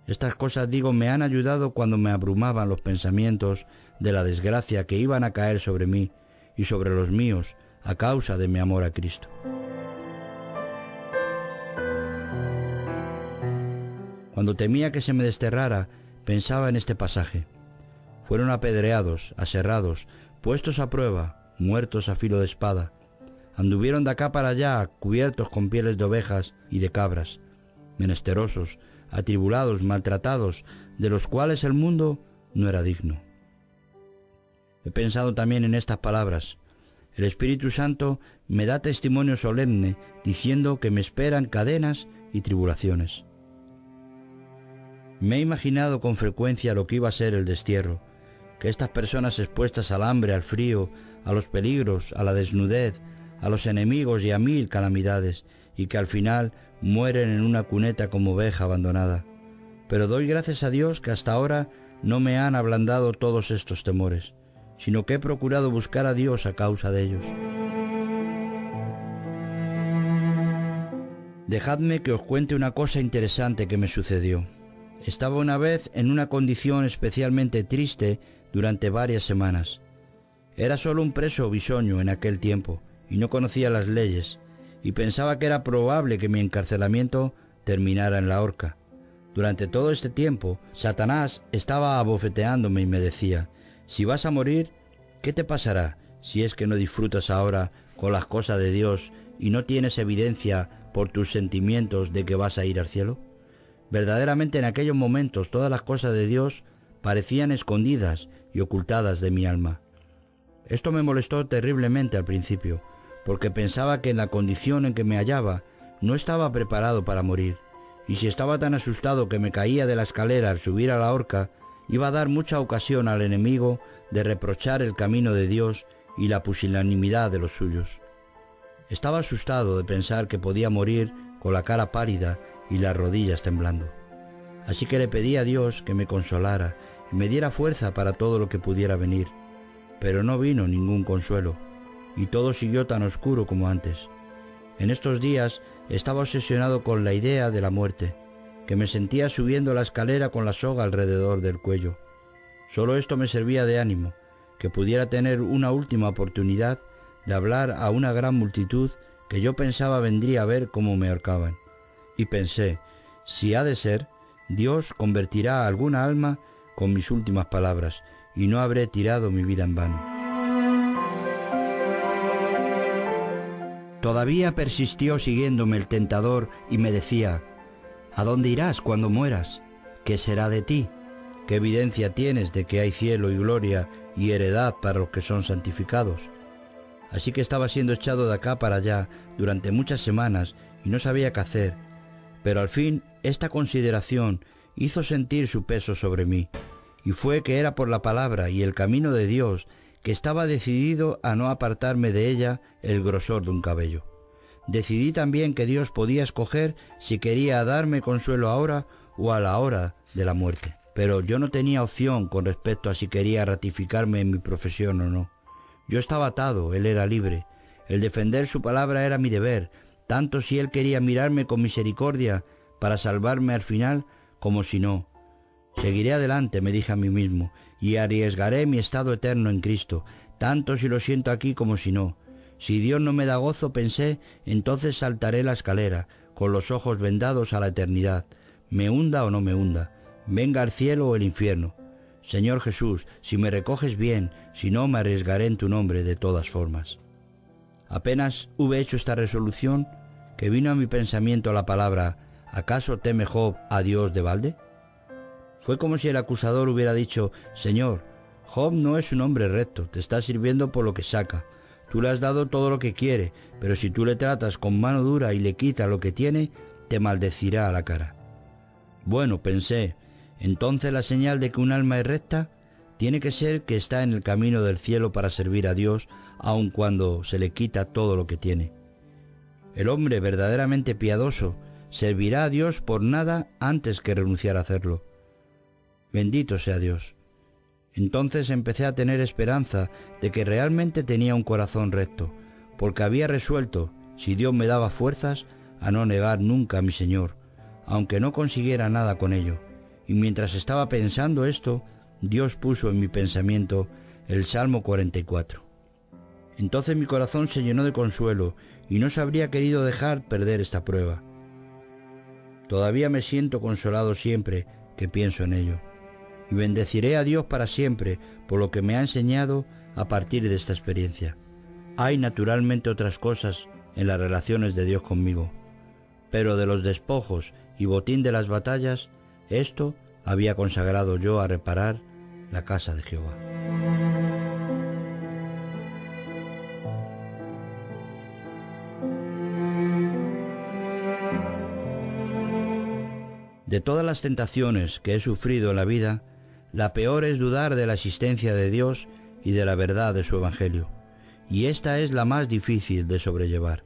Estas cosas, digo, me han ayudado cuando me abrumaban los pensamientos de la desgracia que iban a caer sobre mí y sobre los míos a causa de mi amor a Cristo. Cuando temía que se me desterrara, pensaba en este pasaje. Fueron apedreados, aserrados, puestos a prueba, muertos a filo de espada. Anduvieron de acá para allá, cubiertos con pieles de ovejas y de cabras, menesterosos, atribulados, maltratados, de los cuales el mundo no era digno. He pensado también en estas palabras. El Espíritu Santo me da testimonio solemne, diciendo que me esperan cadenas y tribulaciones. Me he imaginado con frecuencia lo que iba a ser el destierro, que estas personas expuestas al hambre, al frío, a los peligros, a la desnudez, a los enemigos y a 1000 calamidades, y que al final mueren en una cuneta como oveja abandonada. Pero doy gracias a Dios que hasta ahora no me han ablandado todos estos temores, sino que he procurado buscar a Dios a causa de ellos. Dejadme que os cuente una cosa interesante que me sucedió. Estaba una vez en una condición especialmente triste durante varias semanas. Era solo un preso bisoño en aquel tiempo y no conocía las leyes, y pensaba que era probable que mi encarcelamiento terminara en la horca. Durante todo este tiempo, Satanás estaba abofeteándome y me decía, si vas a morir, ¿qué te pasará si es que no disfrutas ahora con las cosas de Dios y no tienes evidencia por tus sentimientos de que vas a ir al cielo? Verdaderamente en aquellos momentos todas las cosas de Dios parecían escondidas y ocultadas de mi alma. Esto me molestó terriblemente al principio, porque pensaba que en la condición en que me hallaba no estaba preparado para morir, y si estaba tan asustado que me caía de la escalera al subir a la horca, iba a dar mucha ocasión al enemigo de reprochar el camino de Dios y la pusilanimidad de los suyos. Estaba asustado de pensar que podía morir con la cara pálida y las rodillas temblando. Así que le pedí a Dios que me consolara y me diera fuerza para todo lo que pudiera venir. Pero no vino ningún consuelo, y todo siguió tan oscuro como antes. En estos días estaba obsesionado con la idea de la muerte, que me sentía subiendo la escalera con la soga alrededor del cuello. Solo esto me servía de ánimo, que pudiera tener una última oportunidad de hablar a una gran multitud que yo pensaba vendría a ver cómo me ahorcaban. Y pensé, si ha de ser, Dios convertirá a alguna alma con mis últimas palabras, y no habré tirado mi vida en vano. Todavía persistió siguiéndome el tentador y me decía, ¿a dónde irás cuando mueras? ¿Qué será de ti? ¿Qué evidencia tienes de que hay cielo y gloria y heredad para los que son santificados? Así que estaba siendo echado de acá para allá durante muchas semanas y no sabía qué hacer, pero al fin esta consideración hizo sentir su peso sobre mí, y fue que era por la palabra y el camino de Dios que estaba decidido a no apartarme de ella el grosor de un cabello. Decidí también que Dios podía escoger si quería darme consuelo ahora o a la hora de la muerte. Pero yo no tenía opción con respecto a si quería ratificarme en mi profesión o no. Yo estaba atado, Él era libre. El defender su palabra era mi deber, tanto si Él quería mirarme con misericordia para salvarme al final, como si no. Seguiré adelante, me dije a mí mismo, y arriesgaré mi estado eterno en Cristo, tanto si lo siento aquí como si no. Si Dios no me da gozo, pensé, entonces saltaré la escalera, con los ojos vendados a la eternidad, me hunda o no me hunda, venga el cielo o el infierno. Señor Jesús, si me recoges bien, si no me arriesgaré en tu nombre de todas formas. Apenas hube hecho esta resolución, que vino a mi pensamiento la palabra, ¿acaso teme Job a Dios de balde? Fue como si el acusador hubiera dicho, Señor, Job no es un hombre recto, te está sirviendo por lo que saca. Tú le has dado todo lo que quiere, pero si tú le tratas con mano dura y le quitas lo que tiene, te maldecirá a la cara. Bueno, pensé, entonces la señal de que un alma es recta tiene que ser que está en el camino del cielo para servir a Dios, aun cuando se le quita todo lo que tiene. El hombre verdaderamente piadoso servirá a Dios por nada antes que renunciar a hacerlo. Bendito sea Dios. Entonces empecé a tener esperanza de que realmente tenía un corazón recto, porque había resuelto, si Dios me daba fuerzas, a no negar nunca a mi Señor, aunque no consiguiera nada con ello. Y mientras estaba pensando esto, Dios puso en mi pensamiento el Salmo 44. Entonces mi corazón se llenó de consuelo y no se habría querido dejar perder esta prueba. Todavía me siento consolado siempre que pienso en ello. Y bendeciré a Dios para siempre por lo que me ha enseñado a partir de esta experiencia. Hay naturalmente otras cosas en las relaciones de Dios conmigo, pero de los despojos y botín de las batallas, esto había consagrado yo a reparar la casa de Jehová. De todas las tentaciones que he sufrido en la vida, la peor es dudar de la existencia de Dios y de la verdad de su Evangelio, y esta es la más difícil de sobrellevar.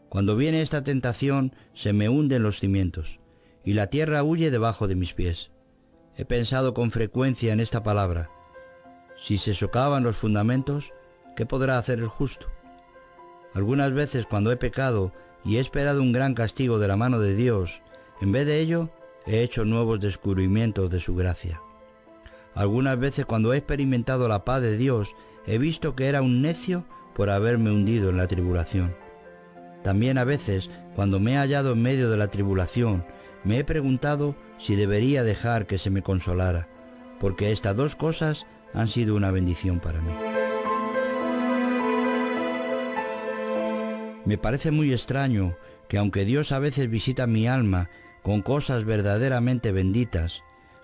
Cuando viene esta tentación, se me hunden los cimientos, y la tierra huye debajo de mis pies. He pensado con frecuencia en esta palabra. Si se socavan los fundamentos, ¿qué podrá hacer el justo? Algunas veces cuando he pecado y he esperado un gran castigo de la mano de Dios, en vez de ello, he hecho nuevos descubrimientos de su gracia. Algunas veces cuando he experimentado la paz de Dios, he visto que era un necio por haberme hundido en la tribulación. También a veces, cuando me he hallado en medio de la tribulación, me he preguntado si debería dejar que se me consolara, porque estas dos cosas han sido una bendición para mí. Me parece muy extraño que aunque Dios a veces visita mi alma con cosas verdaderamente benditas,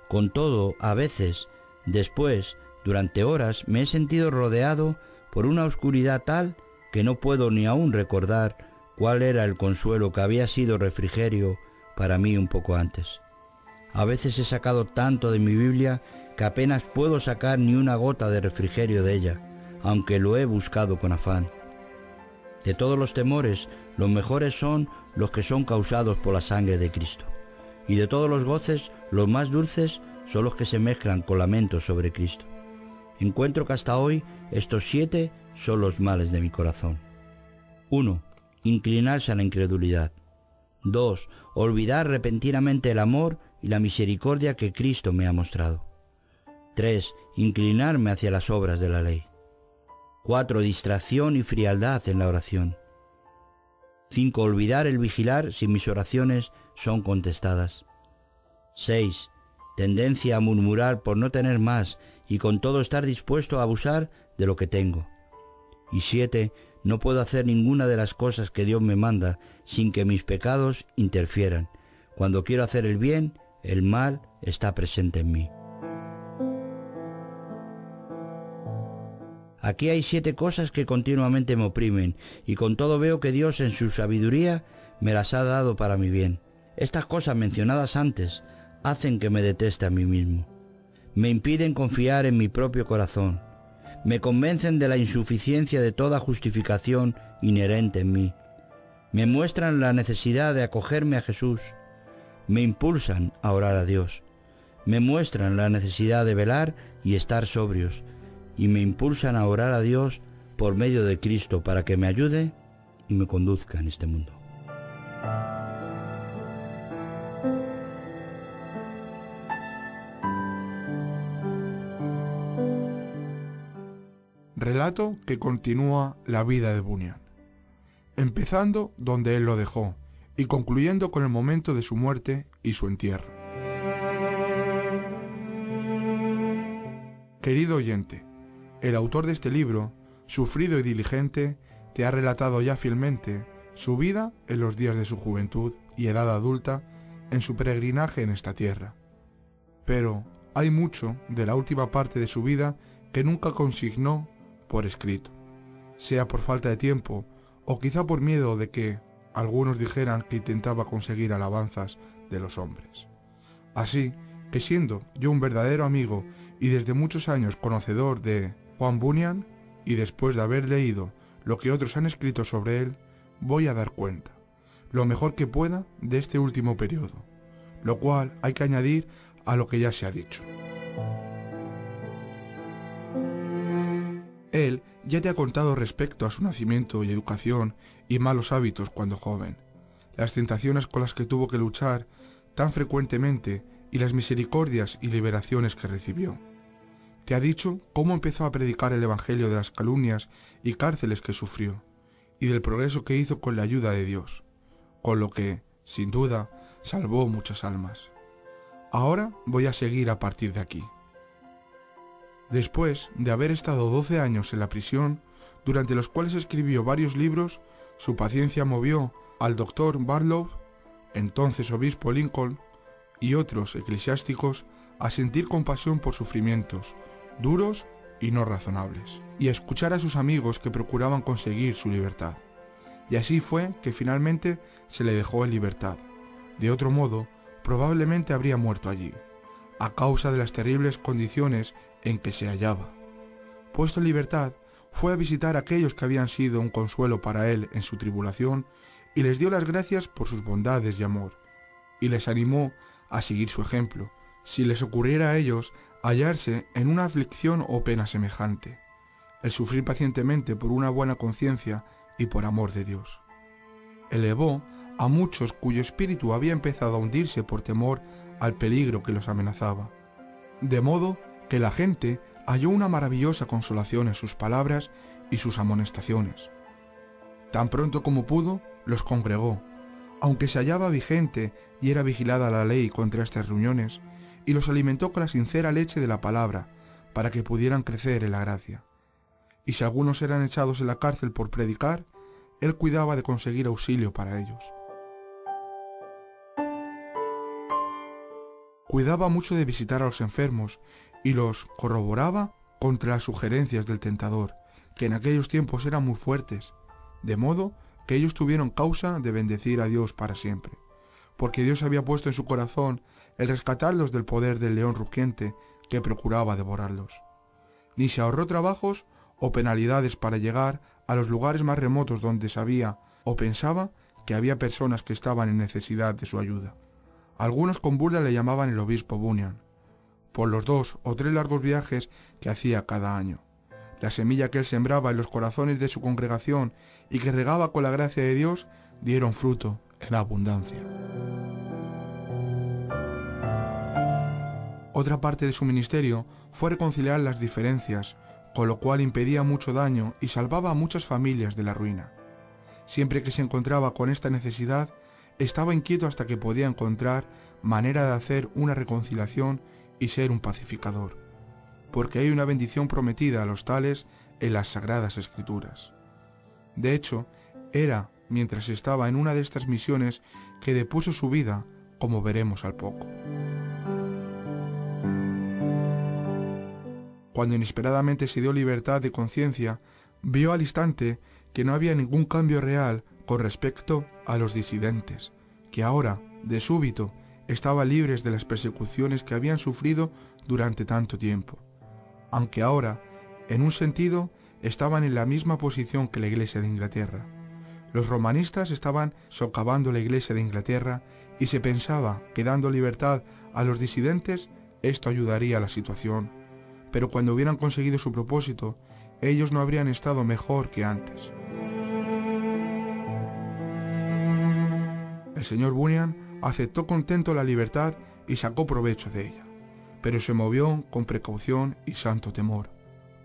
con todo, a veces, después, durante horas, me he sentido rodeado por una oscuridad tal que no puedo ni aún recordar cuál era el consuelo que había sido refrigerio para mí un poco antes. A veces he sacado tanto de mi Biblia que apenas puedo sacar ni una gota de refrigerio de ella, aunque lo he buscado con afán. De todos los temores, los mejores son los que son causados por la sangre de Cristo. Y de todos los goces, los más dulces son los que se mezclan con lamentos sobre Cristo. Encuentro que hasta hoy estos 7 son los males de mi corazón. 1. Inclinarse a la incredulidad. 2. Olvidar repentinamente el amor y la misericordia que Cristo me ha mostrado. 3. Inclinarme hacia las obras de la ley. 4. Distracción y frialdad en la oración. 5. Olvidar el vigilar si mis oraciones son contestadas. 6. Tendencia a murmurar por no tener más y con todo estar dispuesto a abusar de lo que tengo. Y 7. No puedo hacer ninguna de las cosas que Dios me manda sin que mis pecados interfieran. Cuando quiero hacer el bien, el mal está presente en mí. Aquí hay 7 cosas que continuamente me oprimen, y con todo veo que Dios en su sabiduría me las ha dado para mi bien. Estas cosas mencionadas antes hacen que me deteste a mí mismo. Me impiden confiar en mi propio corazón. Me convencen de la insuficiencia de toda justificación inherente en mí. Me muestran la necesidad de acogerme a Jesús. Me impulsan a orar a Dios. Me muestran la necesidad de velar y estar sobrios. Y me impulsan a orar a Dios por medio de Cristo para que me ayude y me conduzca en este mundo. Relato que continúa la vida de Bunyan, empezando donde él lo dejó y concluyendo con el momento de su muerte y su entierro. Querido oyente, el autor de este libro, sufrido y diligente, te ha relatado ya fielmente su vida en los días de su juventud y edad adulta en su peregrinaje en esta tierra. Pero hay mucho de la última parte de su vida que nunca consignó por escrito, sea por falta de tiempo o quizá por miedo de que algunos dijeran que intentaba conseguir alabanzas de los hombres. Así que, siendo yo un verdadero amigo y desde muchos años conocedor de Juan Bunyan, y después de haber leído lo que otros han escrito sobre él, voy a dar cuenta, lo mejor que pueda, de este último periodo, lo cual hay que añadir a lo que ya se ha dicho. Él ya te ha contado respecto a su nacimiento y educación y malos hábitos cuando joven, las tentaciones con las que tuvo que luchar tan frecuentemente y las misericordias y liberaciones que recibió. Te ha dicho cómo empezó a predicar el evangelio de las calumnias y cárceles que sufrió, y del progreso que hizo con la ayuda de Dios, con lo que, sin duda, salvó muchas almas. Ahora voy a seguir a partir de aquí. Después de haber estado 12 años en la prisión, durante los cuales escribió varios libros, su paciencia movió al doctor Barlow, entonces obispo Lincoln, y otros eclesiásticos a sentir compasión por sufrimientos duros y no razonables, y a escuchar a sus amigos que procuraban conseguir su libertad. Y así fue que finalmente se le dejó en libertad. De otro modo, probablemente habría muerto allí, a causa de las terribles condiciones en que se hallaba. Puesto en libertad, fue a visitar a aquellos que habían sido un consuelo para él en su tribulación, y les dio las gracias por sus bondades y amor, y les animó a seguir su ejemplo, si les ocurriera a ellos hallarse en una aflicción o pena semejante, el sufrir pacientemente por una buena conciencia y por amor de Dios. Elevó a muchos cuyo espíritu había empezado a hundirse por temor al peligro que los amenazaba, de modo que la gente halló una maravillosa consolación en sus palabras y sus amonestaciones. Tan pronto como pudo, los congregó, aunque se hallaba vigente y era vigilada la ley contra estas reuniones, y los alimentó con la sincera leche de la palabra, para que pudieran crecer en la gracia. Y si algunos eran echados en la cárcel por predicar, él cuidaba de conseguir auxilio para ellos. Cuidaba mucho de visitar a los enfermos, y los corroboraba contra las sugerencias del tentador, que en aquellos tiempos eran muy fuertes, de modo que ellos tuvieron causa de bendecir a Dios para siempre, porque Dios había puesto en su corazón el rescatarlos del poder del león rugiente que procuraba devorarlos. Ni se ahorró trabajos o penalidades para llegar a los lugares más remotos donde sabía o pensaba que había personas que estaban en necesidad de su ayuda. Algunos con burla le llamaban el obispo Bunyan, por los 2 o 3 largos viajes que hacía cada año. La semilla que él sembraba en los corazones de su congregación y que regaba con la gracia de Dios dieron fruto en abundancia. Otra parte de su ministerio fue reconciliar las diferencias, con lo cual impedía mucho daño y salvaba a muchas familias de la ruina. Siempre que se encontraba con esta necesidad, estaba inquieto hasta que podía encontrar manera de hacer una reconciliación y ser un pacificador, porque hay una bendición prometida a los tales en las Sagradas Escrituras. De hecho, era mientras estaba en una de estas misiones que depuso su vida, como veremos al poco. Cuando inesperadamente se dio libertad de conciencia, vio al instante que no había ningún cambio real con respecto a los disidentes, que ahora, de súbito, estaban libres de las persecuciones que habían sufrido durante tanto tiempo, aunque ahora, en un sentido, estaban en la misma posición que la Iglesia de Inglaterra. Los romanistas estaban socavando la Iglesia de Inglaterra y se pensaba que dando libertad a los disidentes, esto ayudaría a la situación. Pero cuando hubieran conseguido su propósito, ellos no habrían estado mejor que antes. El señor Bunyan aceptó contento la libertad y sacó provecho de ella, pero se movió con precaución y santo temor,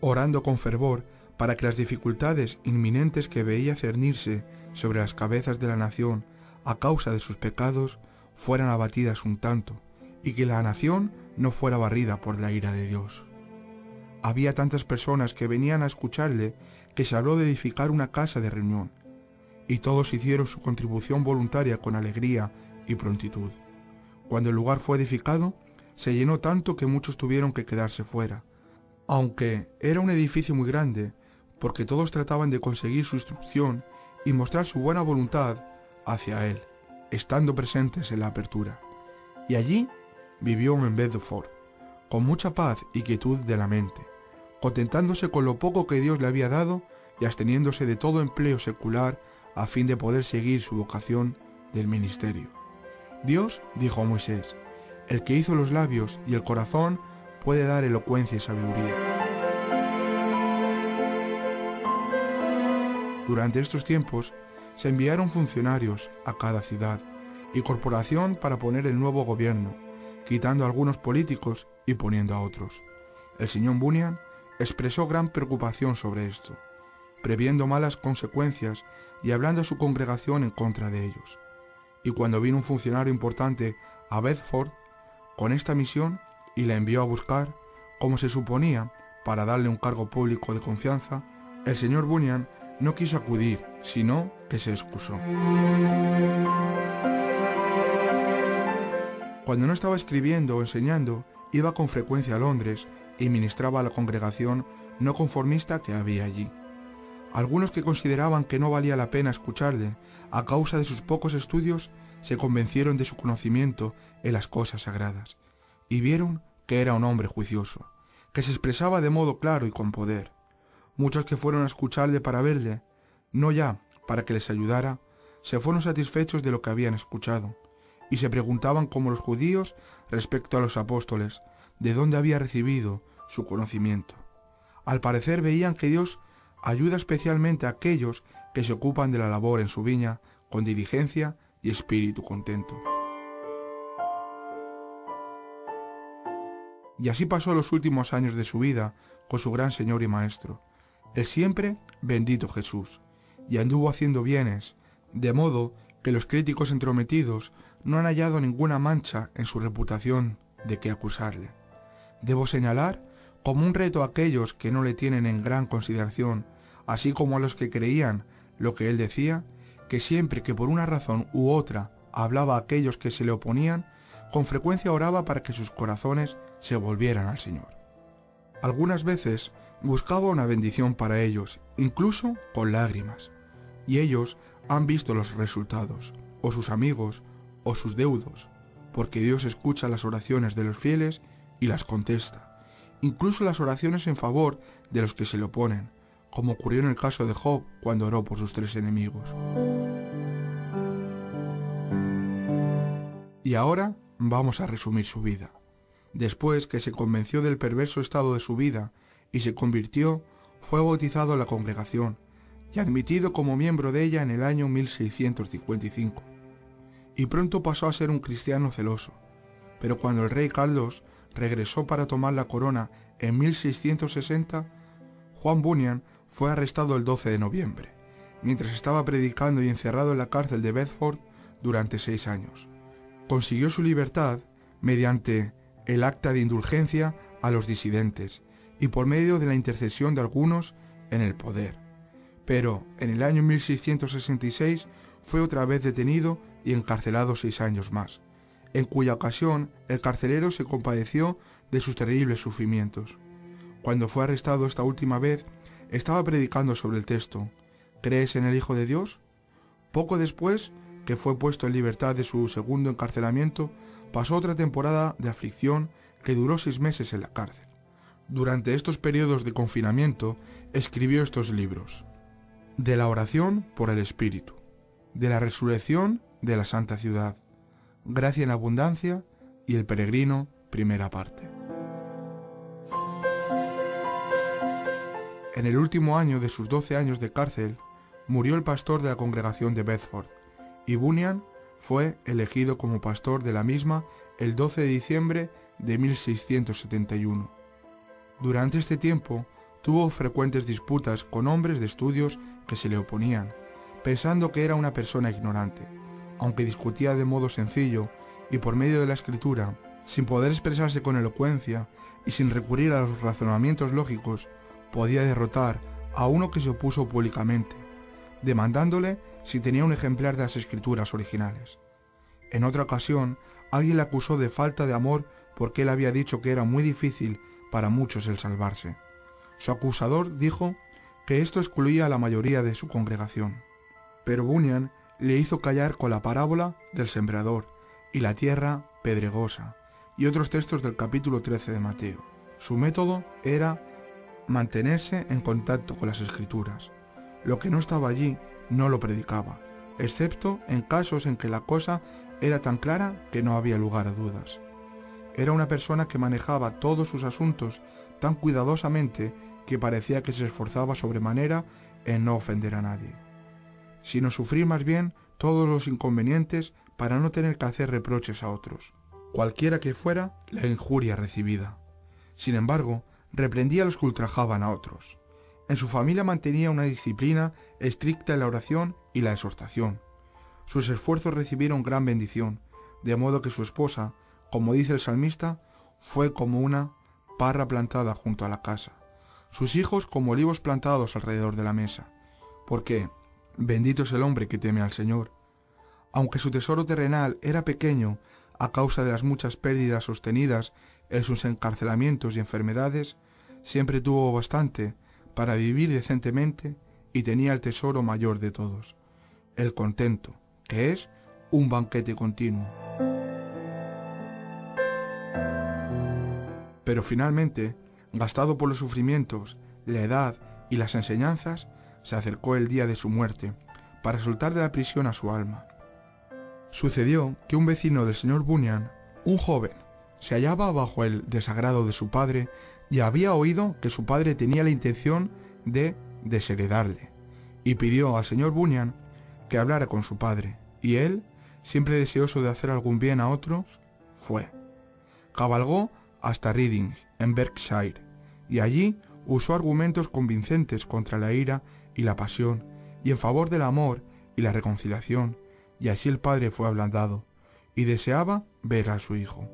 orando con fervor para que las dificultades inminentes que veía cernirse sobre las cabezas de la nación a causa de sus pecados fueran abatidas un tanto, y que la nación no fuera barrida por la ira de Dios. Había tantas personas que venían a escucharle que se habló de edificar una casa de reunión, y todos hicieron su contribución voluntaria con alegría y prontitud. Cuando el lugar fue edificado, se llenó tanto que muchos tuvieron que quedarse fuera, aunque era un edificio muy grande, porque todos trataban de conseguir su instrucción y mostrar su buena voluntad hacia él, estando presentes en la apertura. Y allí vivió en Bedford, con mucha paz y quietud de la mente, contentándose con lo poco que Dios le había dado y absteniéndose de todo empleo secular a fin de poder seguir su vocación del ministerio. Dios dijo a Moisés: el que hizo los labios y el corazón puede dar elocuencia y sabiduría. Durante estos tiempos se enviaron funcionarios a cada ciudad y corporación para poner el nuevo gobierno, quitando a algunos políticos y poniendo a otros. El señor Bunyan expresó gran preocupación sobre esto, previendo malas consecuencias y hablando a su congregación en contra de ellos. Y cuando vino un funcionario importante a Bedford con esta misión y la envió a buscar, como se suponía, para darle un cargo público de confianza, el señor Bunyan no quiso acudir, sino que se excusó. Cuando no estaba escribiendo o enseñando, iba con frecuencia a Londres y ministraba a la congregación no conformista que había allí. Algunos que consideraban que no valía la pena escucharle a causa de sus pocos estudios se convencieron de su conocimiento en las cosas sagradas y vieron que era un hombre juicioso, que se expresaba de modo claro y con poder. Muchos que fueron a escucharle para verle, no ya para que les ayudara, se fueron satisfechos de lo que habían escuchado y se preguntaban como los judíos respecto a los apóstoles, de dónde había recibido su conocimiento. Al parecer veían que Dios ayuda especialmente a aquellos que se ocupan de la labor en su viña con diligencia y espíritu contento. Y así pasó los últimos años de su vida con su gran Señor y Maestro, el siempre bendito Jesús, y anduvo haciendo bienes, de modo que los críticos entrometidos no han hallado ninguna mancha en su reputación de qué acusarle. Debo señalar como un reto a aquellos que no le tienen en gran consideración, así como a los que creían lo que él decía, que siempre que por una razón u otra hablaba a aquellos que se le oponían, con frecuencia oraba para que sus corazones se volvieran al Señor. Algunas veces buscaba una bendición para ellos, incluso con lágrimas, y ellos han visto los resultados, o sus amigos, o sus deudos, porque Dios escucha las oraciones de los fieles y las contesta, incluso las oraciones en favor de los que se le oponen, como ocurrió en el caso de Job cuando oró por sus 3 enemigos. Y ahora vamos a resumir su vida. Después que se convenció del perverso estado de su vida y se convirtió, fue bautizado en la congregación y admitido como miembro de ella en el año 1655. y pronto pasó a ser un cristiano celoso. Pero cuando el rey Carlos regresó para tomar la corona en 1660, Juan Bunyan fue arrestado el 12 de noviembre, mientras estaba predicando y encerrado en la cárcel de Bedford durante 6 años. Consiguió su libertad mediante el acta de indulgencia a los disidentes y por medio de la intercesión de algunos en el poder. Pero en el año 1666 fue otra vez detenido y encarcelado 6 años más, en cuya ocasión el carcelero se compadeció de sus terribles sufrimientos. Cuando fue arrestado esta última vez, estaba predicando sobre el texto ¿crees en el Hijo de Dios? Poco después que fue puesto en libertad de su segundo encarcelamiento, pasó otra temporada de aflicción que duró 6 meses en la cárcel. Durante estos periodos de confinamiento, escribió estos libros: De la oración por el Espíritu, de la resurrección de la Santa Ciudad, Gracia en abundancia y El peregrino, primera parte. En el último año de sus 12 años de cárcel, murió el pastor de la congregación de Bedford, y Bunyan fue elegido como pastor de la misma el 12 de diciembre de 1671. Durante este tiempo tuvo frecuentes disputas con hombres de estudios que se le oponían, pensando que era una persona ignorante, aunque discutía de modo sencillo y por medio de la escritura, sin poder expresarse con elocuencia y sin recurrir a los razonamientos lógicos, podía derrotar a uno que se opuso públicamente, demandándole si tenía un ejemplar de las escrituras originales. En otra ocasión, alguien le acusó de falta de amor porque él había dicho que era muy difícil para muchos el salvarse. Su acusador dijo que esto excluía a la mayoría de su congregación. Pero Bunyan le hizo callar con la parábola del sembrador y la tierra pedregosa y otros textos del capítulo 13 de Mateo. Su método era mantenerse en contacto con las escrituras. Lo que no estaba allí no lo predicaba, excepto en casos en que la cosa era tan clara que no había lugar a dudas. Era una persona que manejaba todos sus asuntos tan cuidadosamente que parecía que se esforzaba sobremanera en no ofender a nadie, sino sufrir más bien todos los inconvenientes para no tener que hacer reproches a otros, cualquiera que fuera la injuria recibida. Sin embargo, reprendía a los que ultrajaban a otros. En su familia mantenía una disciplina estricta en la oración y la exhortación. Sus esfuerzos recibieron gran bendición, de modo que su esposa, como dice el salmista, fue como una parra plantada junto a la casa, sus hijos como olivos plantados alrededor de la mesa, porque bendito es el hombre que teme al Señor. Aunque su tesoro terrenal era pequeño a causa de las muchas pérdidas sostenidas en sus encarcelamientos y enfermedades, siempre tuvo bastante para vivir decentemente y tenía el tesoro mayor de todos, el contento, que es un banquete continuo. Pero finalmente, gastado por los sufrimientos, la edad y las enseñanzas, se acercó el día de su muerte, para soltar de la prisión a su alma. Sucedió que un vecino del señor Bunyan, un joven, se hallaba bajo el desagrado de su padre y había oído que su padre tenía la intención de desheredarle, y pidió al señor Bunyan que hablara con su padre, y él, siempre deseoso de hacer algún bien a otros, fue. Cabalgó hasta Reading, en Berkshire, y allí usó argumentos convincentes contra la ira y la pasión, y en favor del amor y la reconciliación, y así el padre fue ablandado, y deseaba ver a su hijo.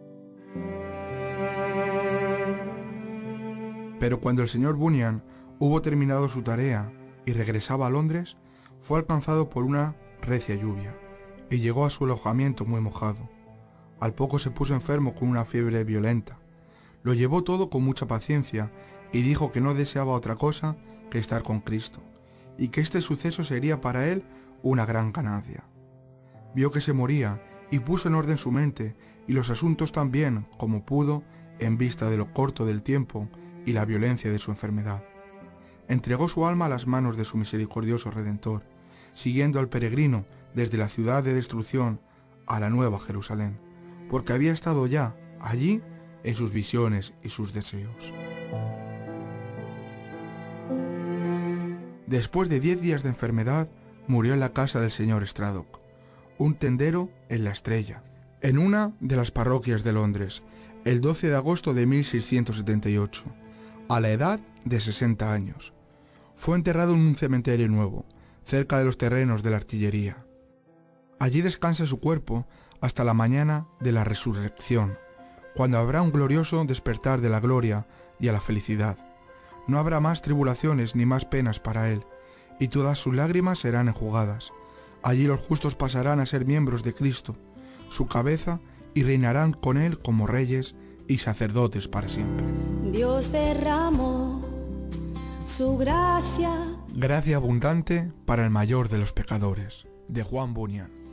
Pero cuando el señor Bunyan hubo terminado su tarea y regresaba a Londres, fue alcanzado por una recia lluvia, y llegó a su alojamiento muy mojado. Al poco se puso enfermo con una fiebre violenta. Lo llevó todo con mucha paciencia y dijo que no deseaba otra cosa que estar con Cristo, y que este suceso sería para él una gran ganancia. Vio que se moría y puso en orden su mente y los asuntos tan bien como pudo en vista de lo corto del tiempo y la violencia de su enfermedad. Entregó su alma a las manos de su misericordioso Redentor, siguiendo al peregrino desde la ciudad de destrucción a la nueva Jerusalén, porque había estado ya allí en sus visiones y sus deseos. Después de 10 días de enfermedad, murió en la casa del señor Straddock, un tendero en la Estrella, en una de las parroquias de Londres, el 12 de agosto de 1678, a la edad de 60 años. Fue enterrado en un cementerio nuevo, cerca de los terrenos de la artillería. Allí descansa su cuerpo hasta la mañana de la resurrección, cuando habrá un glorioso despertar de la gloria y a la felicidad. No habrá más tribulaciones ni más penas para él, y todas sus lágrimas serán enjugadas. Allí los justos pasarán a ser miembros de Cristo, su cabeza, y reinarán con él como reyes y sacerdotes para siempre. Dios derramó su gracia. Gracia abundante para el mayor de los pecadores, de Juan Bunyan.